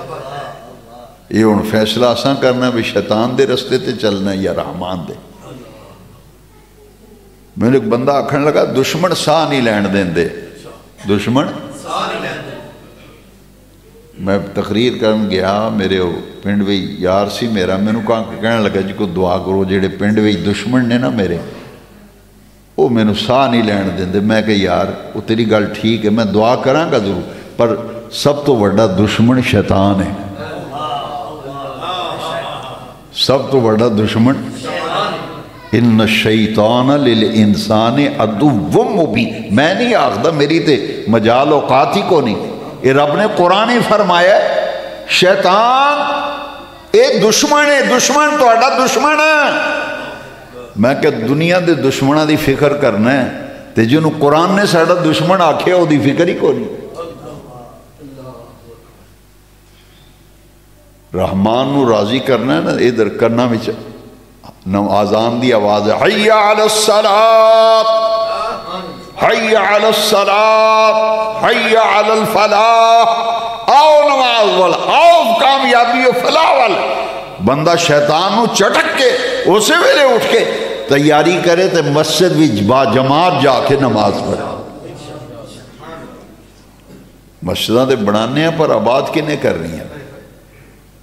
یہ ہن فیصلہ اساں کرنا بھی شیطان دے رستے تے چلنا ہے یا رحمان دے۔ میں نے ایک بندہ آکھن لگا دشمن ساہ نہیں لین دین دے، دشمن میں تقریر کرن گیا، میرے پنڈ وی یار سی میرا، میں نے کہنے لگا جی کو دعا کرو، جیڑے پنڈ وی دشمن نے نا میرے، وہ میں نے ساہ نہیں لین دین دے۔ میں کہ یار وہ تیری گل ٹھیک ہے، میں دعا کراں گا ضرور، پر سب تو بڑا دشمن شیطان ہے، سب تو بڑا دشمن۔ ان الشیطان للانسان عدو مبین۔ میں نہیں آخدا، میری تے مجال اوقات ہی کو نہیں، یہ رب نے قرآن ہی فرمایا ہے شیطان ایک دشمن ہے، دشمن تو اڈا دشمن ہے۔ میں کہ دنیا دے دشمنہ دی فکر کرنا ہے تے جنہوں قرآن نے ساڑا دشمن آکھے ہو دی فکر ہی کو نہیں۔ رحمان نو راضی کرنا ہے نا، ادھر کرنا وچ آزان دی آواز ہے، حی علی الصلاۃ، حی علی الصلاۃ، حی علی الفلاح، آؤ نماز والا، آؤ کامیابی و فلاح والا۔ بندہ شیطان نو چٹک کے اسے ویلے اٹھ کے تیاری کرے تے مسجد وچ با جماعت جا کے نماز پڑھے۔ مسجداں تے بنانے ہیں پر آباد کنے کر رہی ہیں؟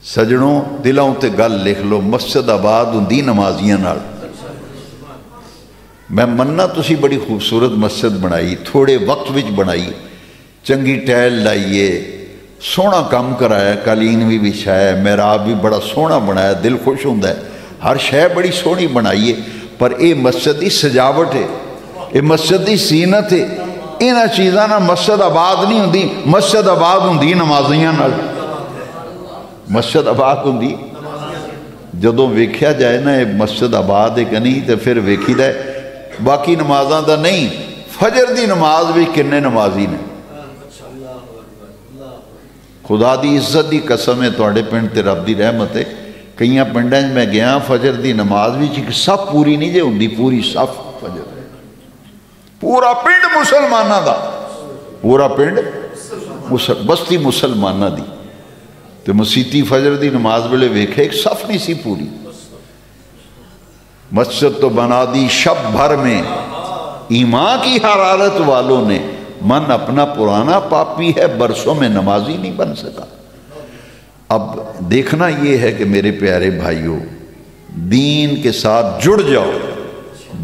سجنوں دلوں تے گل لکھ لو، مسجد آباد ہوندی نمازیاں نال۔ میں مننا تسی بڑی خوبصورت مسجد بنائی، تھوڑے وقت وچ بنائی، چنگی ٹائل لائیے، سونا کام کرایا، قالین بھی بچھایا، محراب بھی بڑا سونا بنایا، دل خوش ہوندا ہے، ہر شے بڑی سونی بنائیے، پر اے مسجد دی سجاوٹ ہے، اے مسجد دی زینت ہے۔ انہاں چیزاں نہ مسجد آباد نہیں ہوندی، مسجد آباد ہوندی نمازیاں نال۔ مسجد آباد ہوندی جدوں ویکھیا جائے نا یہ مسجد آباد ہے کہ نہیں تو پھر ویکھی دا باقی نمازاں دا نہیں، فجر دی نماز بھی کنے نمازی نے۔ خدا دی عزت دی قسم ہے تواڈے پنڈ تے رب دی رحمت ہے، کئیاں پنڈاں میں گیا فجر دی نماز بھی صف پوری نہیں جے ہوندی، پوری صف فجر، پورا پنڈ مسلمانہ دا، پورا پنڈ بستی مسلمانہ دی، تو مسیتی فجر دی نماز بلے ویکھے ایک صف نہیں سی پوری۔ مسجد تو بنا دی شب بھر میں ایمان کی حرارت والوں نے، من اپنا پرانا پاپی ہے برسوں میں نمازی نہیں بن سکا۔ اب دیکھنا یہ ہے کہ میرے پیارے بھائیوں، دین کے ساتھ جڑ جاؤ،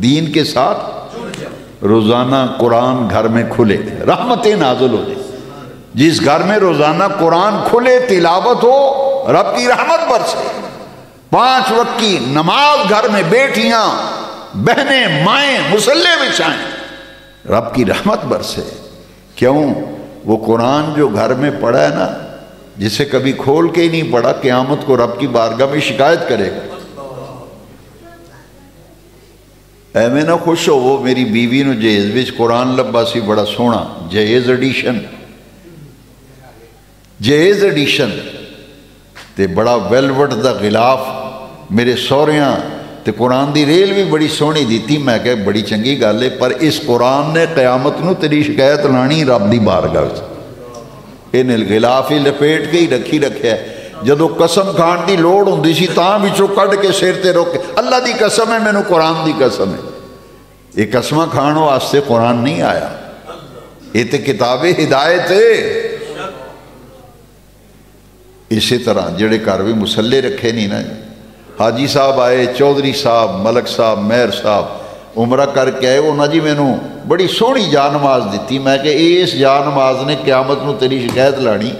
دین کے ساتھ روزانہ قرآن گھر میں کھلے، رحمتیں نازل ہو جائے۔ جس گھر میں روزانہ قرآن کھلے، تلاوت ہو، رب کی رحمت برسے۔ 5 وقت کی نماز گھر میں بیٹیاں بہنیں مائیں مصلے بچھائیں، رب کی رحمت برسے۔ کیوں؟ وہ قرآن جو گھر میں پڑھا ہے نا، جسے کبھی کھول کے ہی نہیں پڑھا، قیامت کو رب کی بارگاہ میں شکایت کرے گا۔ اے میں نہ خوش ہو، وہ میری بیوی نو جہیز وچ قرآن لبا سی بڑا سونا، جہیز ایڈیشن تے بڑا ویلوٹ دا غلاف میرے سوریاں تے قرآن دی ریل بھی بڑی سونی دیتی۔ میں کہ بڑی چنگی گل ہے، پر اس قرآن نے قیامت نو تیری شکایت لانی رب دی بارگاہ وچ۔ انہیں غلاف ہی لپیٹ کے ہی رکھی رکھیا ہے، جدو قسم کھان دی لوڑ ہوندی سی تاں وچوں کڈ کے سر تے روک کے، اللہ دی قسم ہے، مینوں قرآن دی قسم ہے، یہ قسمہ کھانوں واسطے قرآن نہیں آیا، یہ تے کتاب ہدایت ہے۔ اسی طرح جڑے گھر بھی مسلے رکھے نہیں نا، حاجی صاحب آئے، چودھری صاحب، ملک صاحب، مہر صاحب عمرہ کر کے آئے، انہاں جی مینوں بڑی سونی جا نماز دیتی۔ میں کہ اس جا نماز نے قیامت نو تیری شکایت لانی۔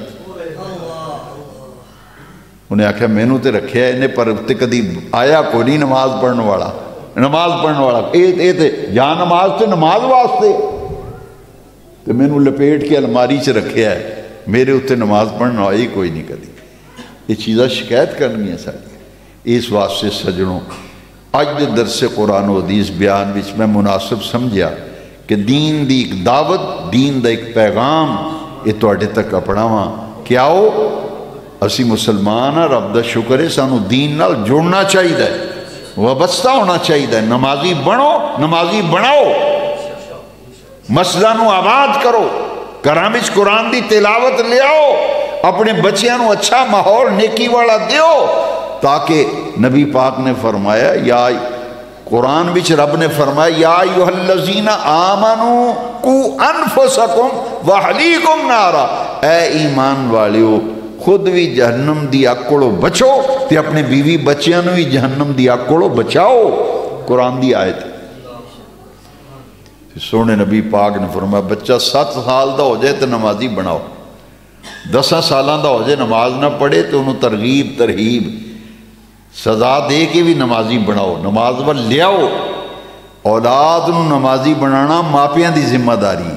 انہیں آکھا مینوں تے رکھیا ہے انہیں، پر اتنے کدی آیا کوئی نہیں نماز پڑھنے والا، اے تے جا نماز تے نماز واسطے تے مینوں لپیٹ کے الماری چ رکھیا ہے، میرے اتنے نماز پڑھنا آئی کوئی نہیں کدی۔ یہ چیزاں شکایت کرنی ہے ساری۔ اس واسطے سجنوں، اج دے درس قرآن و حدیث بیان وچ میں مناسب سمجھیا کہ دین دی ایک دعوت، دین دا ایک پیغام یہ تواڈے تک اپناواں کہ آؤ اسی مسلمان ہاں، رب دا شکر ہے، سانو دین نال جڑنا چاہیے، وابستہ ہونا چاہیے، نمازی بنو، نمازی بناؤ، مسجداں نو آباد کرو، گھراں وچ قرآن دی تلاوت لے آؤ، اپنے بچیاں نو اچھا ماحول نیکی والا دیو، تاکہ نبی پاک نے فرمایا، یا قرآن وچ رب نے فرمایا، یا ایھا الذین آمنوا قوا انفسکم واہلیکم نارا، اے ایمان والیو خود بھی جہنم دی اگ کولوں بچو تے اپنے بیوی بچیاں نو بھی جہنم دی اگ کولوں بچاؤ۔ قرآن دی آیت سونے نبی پاک نے فرمایا، بچہ 7 سال دا ہو جائے تو نمازی بناؤ، 10 سالاں دا ہو جائے نماز نہ پڑھے تو انہوں ترغیب ترہیب سزا دے کے بھی نمازی بناؤ، نماز ول لیاؤ۔ اولاد نو نمازی بنانا ماپیاں دی ذمہ داری،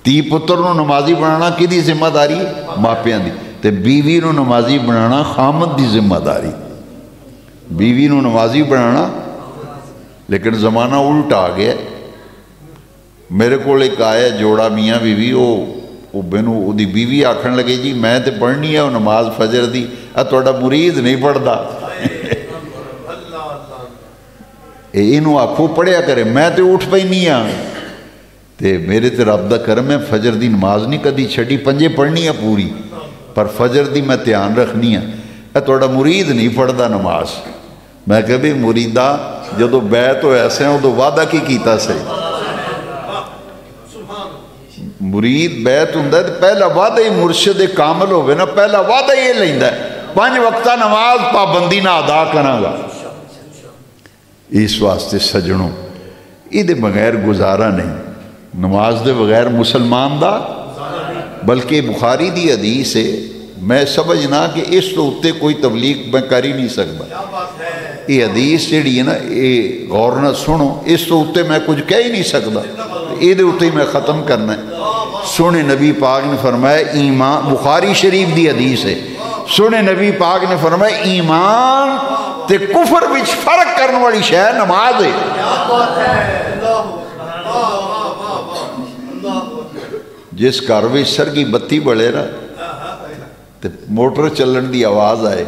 تی پتر نو نمازی بنانا کی دی ذمہ داری؟ ماپیاں دی۔ تے بیوی نو نمازی بنانا خامد دی ذمہ داری، بیوی نو نمازی بنانا۔ لیکن زمانہ الٹا آ گیا، میرے کو ایک آیا جوڑا میاں بیوی، وہ مینوں دی بیوی آکھن لگے جی میں تے پڑھنی ہے وہ نماز فجر دی، تہاڈا مرید نہیں پڑھدا، اینوں آکھو پڑھیا کرے، میں تے اٹھ پینی ہاں، تے میرے تے رب دا کرم ہے فجر دی نماز نہیں کدی چھڈی، 5 پڑھنی ہے پوری، پر فجر دی میں دھیان رکھنی ہے، تہاڈا مرید نہیں پڑھدا نماز۔ میں کہ بھی مریدہ جدو بیعت ہویا سے ادو وعدہ کی کیتا سے، مرید بیعت ہوندا ہے پہلا وعدہ ہی مرشد کامل ہوئے نا، پہلا وعدہ یہ لیندا ہے 5 وقتہ نماز پابندی نہ ادا کراں گا۔ اس واسطے سجنوں یہ دے بغیر گزارا نہیں، نماز دے بغیر مسلمان دا، بلکہ بخاری دی حدیث ہے، میں سمجھنا کہ اس تو اتے کوئی تبلیغ میں کر ہی نہیں سکتا، یہ حدیث جڑی ہے نا یہ غور نہ سنو، اس تو اتے میں کچھ کہہ ہی نہیں سکتا، یہ دے اتے میں ختم کرنا ہے۔ سونے نبی پاک نے فرمایا ایمان، بخاری شریف دی حدیث ہے، سونے نبی پاک نے فرمایا ایمان تے کفر وچ فرق کرنے والی شے نماز ہے. جس گھر وچ سرگی بتی بڑے نا تے موٹر چلن دی آواز آئے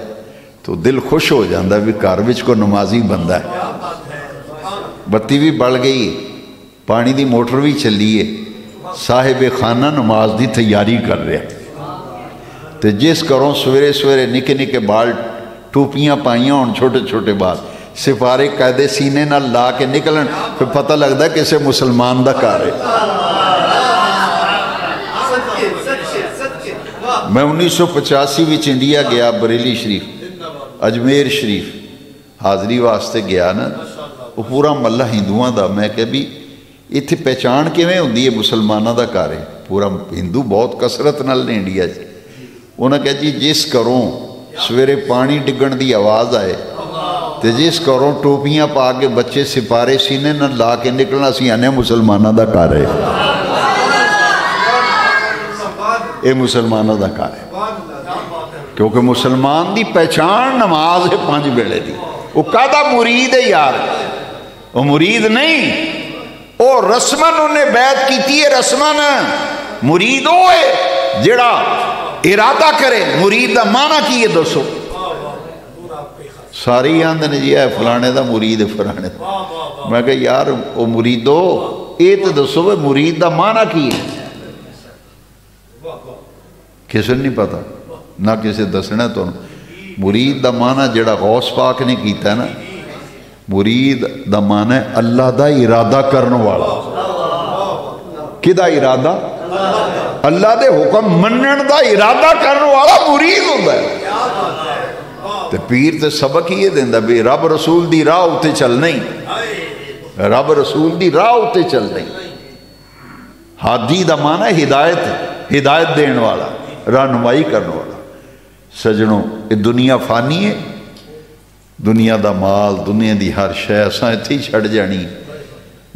تو دل خوش ہو جاندہ بھی گھر وچ کو نمازی بندہ ہے. بتی بھی بڑھ گئی, پانی دی موٹر بھی چلیے, صاحب خانہ نماز دی تیاری کر رہے ہیں. تے جس کروں سویرے سویرے نکے نکے بال ٹوپیاں پائیاں ہون چھوٹے چھوٹے بال سپارے قیدے سینے نہ لا کے نکلن, پھر پتہ لگتا ہے کسے مسلمان دا کار ہے. میں 1985 وچ انڈیا گیا, بریلی شریف اجمیر شریف حاضری واسطے گیا نا, وہ پورا محلہ ہندوؤں دا. میں کہ بھی اتنے پہچان کیویں ہوندی ہے مسلمانوں دا کار ہے, پورا ہندو بہت کثرت نال نے انڈیا چ. انہوں نے کہا جی جس کروں سویرے پانی ڈگن دی آواز آئے تے جس کروں ٹوپیاں پا کے بچے سپارے سینے نہ لا کے نکلنا سی آنے مسلمانوں دا کار ہے. اے مسلمانوں دا کار ہے, کیونکہ مسلمان دی پہچان نماز ہے 5 ویلے دی. وہ کہتا مرید ہے یار, وہ مرید نہیں, وہ رسمن انہیں بیعت کیتی ہے. رسمن مرید ہوئے جڑا ارادہ کرے. مرید دا معنی کی ہے دوستو؟ ساری آندھن جی ہے فلانے دا مرید ہے فلانے دا. میں کہا یار وہ مریدو اے تو دوستو مرید دا معنی کی ہے؟ کسی نہیں پتا نہ کسی دسنا. تو مرید دا معنی جڑا غوث پاک نے کیتا ہے نا, مرید دا معنی اللہ دا ارادہ کرنے والا. کدا ارادہ؟ اللہ دے حکم منن دا ارادہ کرنے والا مرید ہوتا ہے. تے پیر تے سبق ہی دیندا بھی رب رسول دی راہ اتے چل نہیں, رب رسول دی راہ اتے چل نہیں. ہادی دا معنی ہدایت, ہدایت دین والا, رہنمائی کرنے والا. سجنوں یہ دنیا فانی ہے, دنیا دا مال دنیا دی ہر شے اساں اتھی چھڑ جانی.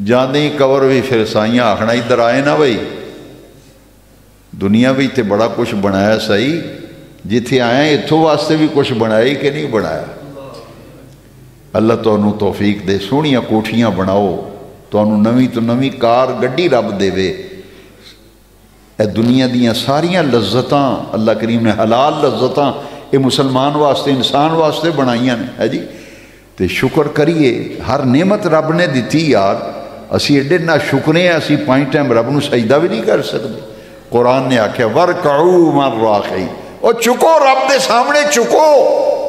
جاندے ہی کور بھی پھر سائیاں آکھنا ادھر آئے نا بھئی, دنیا بھی تے بڑا کچھ بنایا صحیح, جتھے آئے ہیں اتھو واسطے بھی کچھ بنایا کہ نہیں بنایا. اللہ تو انہوں توفیق دے, سونیاں کوٹھیاں بناؤ, تو انہوں نوی تو نوی کار گڈی رب دے وے. اے دنیا دیاں ساریاں لذتاں اللہ کریم نے حلال لذتاں اے مسلمان واسطے انسان واسطے بنائیاں نے ہے جی. تے شکر کریے ہر نعمت رب نے دیتی یار. اسی ایڈے نہ شکرے ہیں, اسی 5 ٹائم رب نو سجدہ بھی نہیں کر سکتے. قرآن نے آکھیا ورکعو مع الراکعین, او چکو رب دے سامنے چکو,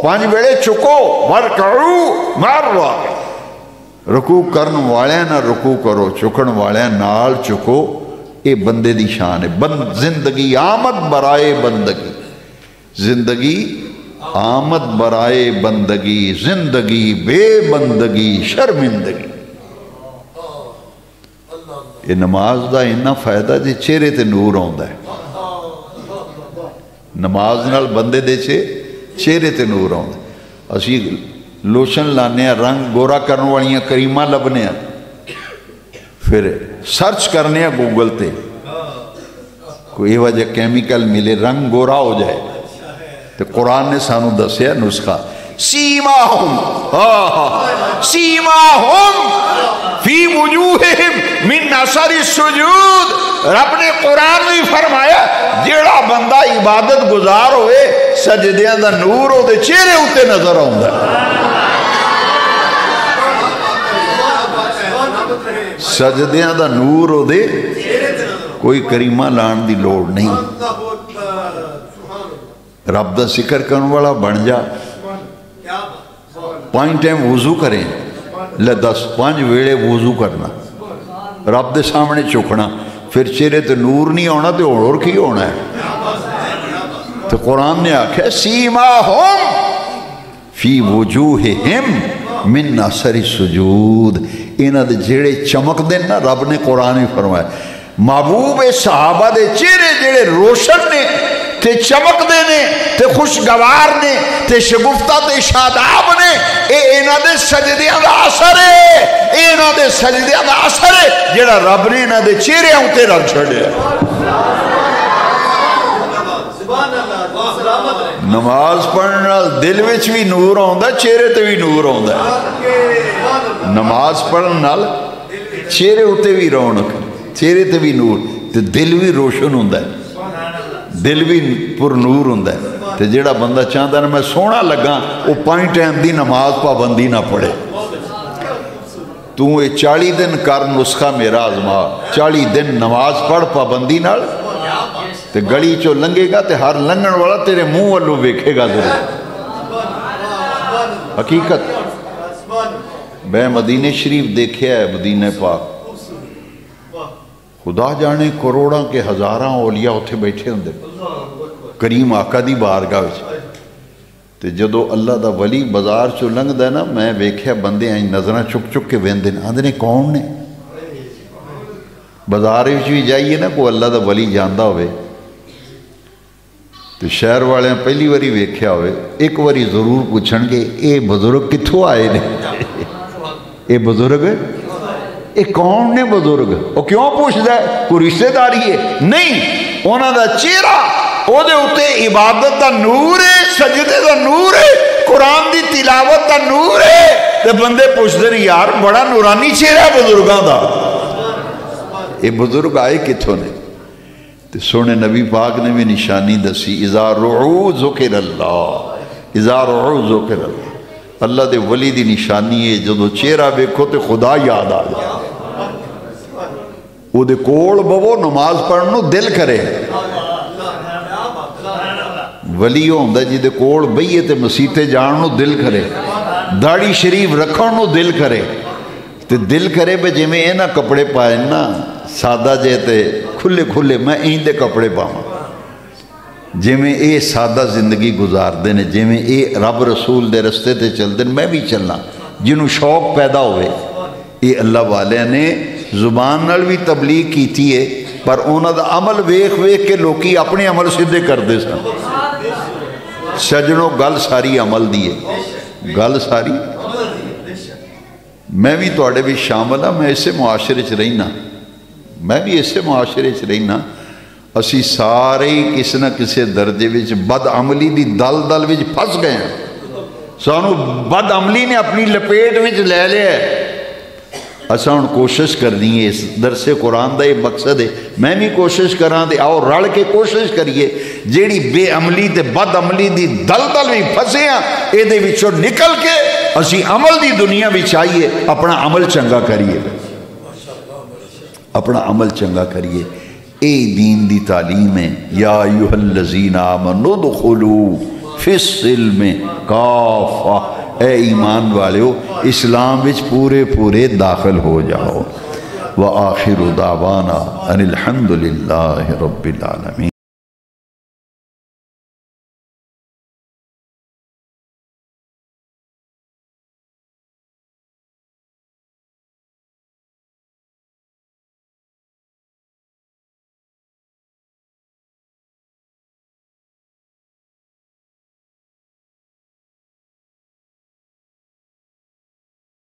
5 ویلے چکو. ورکعو مع الراکعین, رکوع کرن والے نہ رکوع کرو, چکن والے نال چکو. اے بندے دی شان ہے. زندگی آمد برائے بندگی, زندگی آمد برائے بندگی, زندگی بے بندگی شرمندگی. یہ نماز دا اتنا فائدہ جی چہرے تے نور آندا ہے. نماز نال بندے دے چہرے تے نور آندا ہے. اسی لوشن لانے ہیں, رنگ گورا کرنے والیاں کریمہ لبنے ہیں, پھر سرچ کرنے ہیں گوگل تے, کوئی وجہ کیمیکل ملے رنگ گورا ہو جائے. تو قرآن نے سانو دسیا نسخہ, سیماہم فی وجوہہم من اثر السجود. رب نے قرآن بھی فرمایا جیڑا بندہ عبادت گزار ہوئے سجدیاں دا نور ہو دے چہرے ہوتے نظر آؤں گا. سجدیاں دا نور ہو دے, کوئی کریمہ لان دی لوڑ نہیں. رب دا ذکر کرنے والا بن جا. 5 ٹائم وضو کریں, لے 5 ویلے وضو کرنا, رب دے سامنے چکنا, پھر چہرے تے نور نہیں ہونا تو اور کی ہونا ہے. تو قرآن نے آکھا سیماہم فی وجوہہم من اثر السجود. انہاں دے جڑے چمک دے نا, رب نے قرآن میں فرمایا محبوب صحابہ دے چہرے جڑے روشن نے تے چمک دے نے تے خوشگوار نے تے شگفتہ تے شاداب نے, اے انہاں دے سجدیاں دا اثر ہے, اے انہاں دے سجدیاں دا اثر ہے جڑا رب نے انہاں دے چہرے ہوتے رکھ چھڑیا. نماز پڑھنا دل وچ بھی نور آندا چہرے تے بھی نور آندا ہے نماز پڑھنا چہرے اتے بھی رونق چہرے تے بھی نور تے دل بھی روشن ہوندا ہے دل بھی پر نور ہوندا ہے تے جیڑا بندہ چاہتا نا میں سونا لگا وہ 5 ٹائم دی نماز پابندی نہ پڑھے تو یہ 40 دن کر نسخہ میرا آزما 40 دن نماز پڑھ پابندی نال تے گڑی چو لنگے گا تے ہر لنگن والا تیرے منہ والو ویکھے گا ضرور حقیقت میں مدینہ شریف دیکھیا ہے مدینہ پاک خدا جانے کروڑاں کے ہزاراں اولیاء اتھے بیٹھے ہوندے کریم آقا دی بارگاہ وچ تے جدو اللہ دا ولی بازار چو لنگ دا نا میں ویکھیا بندے آئیں نظریں چک چک کے ویندے نا آندے نے کون نے بازار وچ بھی جائیے نا کوئی اللہ دا ولی جاندا ہوئے تو شہر والے پہلی واری ویکھیا ہوئے ایک واری ضرور پوچھن گے اے بزرگ کتھوں آئے نے اے بزرگ اے کون نے بزرگ وہ کیوں پوچھتا ہے کوئی رشتہ داری ہے نہیں انہاں دا چہرہ او دے اتے عبادت دا نور ہے سجدے دا نور ہے قرآن دی تلاوت دا نور ہے تے بندے پوچھتے ہیں یار بڑا نورانی چہرہ ہے بزرگاں دا اے بزرگ آئے کتھوں نے تے سونے نبی پاک نے بھی نشانی دسی اذا رعو ذکر اللہ اذا رعو ذکر اللہ اللہ دے ولی دی نشانی ہے جدو چہرہ بیکھو تے خدا یاد آ جائے وہ دے کوڑ ببو نماز پڑھنو دل کرے ولی ہوندہ جی دے کوڑ بئیے تے مسیتے جاننو دل کرے داڑی شریف رکھنو دل کرے تے دل کرے بے جے میں اینا کپڑے پائے نا سادہ جے تے کھلے کھلے میں این دے کپڑے پاؤں جے میں اے سادہ زندگی گزار دینے جے میں اے رب رسول دے رستے تے چل دینے میں بھی چلنا جنہوں شوق پیدا ہوئے اے اللہ والے نے زبان نال بھی تبلیغ کیتی ہے پر انہاں دا عمل ویکھ ویکھ کے لوکی اپنے عمل سدھے کر دے سن سجنوں گل ساری عمل دی ہے گل ساری میں بھی توڑے بھی شامل ہاں میں اسے معاشرے چ رہنا میں بھی اسے معاشرے چ رہنا اسی سارے کسی نہ کسی درجے وچ بد عملی دی دل دل وچ پھس گئے ہیں سانو بد عملی نے اپنی لپیٹ وچ لے لیا ہے اساں ہن کوشش کرنی ہے اس درس قرآن دا یہ مقصد ہے میں بھی کوشش کراں دے آؤ رل کے کوشش کریے جیڑی بے عملی تے بد عملی دی دل دل بھی پھسے ہیں اے دے وچوں نکل کے اسی عمل دی دنیا وچ آئیے اپنا عمل چنگا کریے اپنا عمل چنگا کریے اے دین دی تعلیم ہے یا ایھا الذین آمنوا ادخلوا فی السلم کافہ اے ایمان والے ہو اسلام وچ پورے پورے داخل ہو جاؤ وآخر دعوانا ان الحمدللہ رب العالمین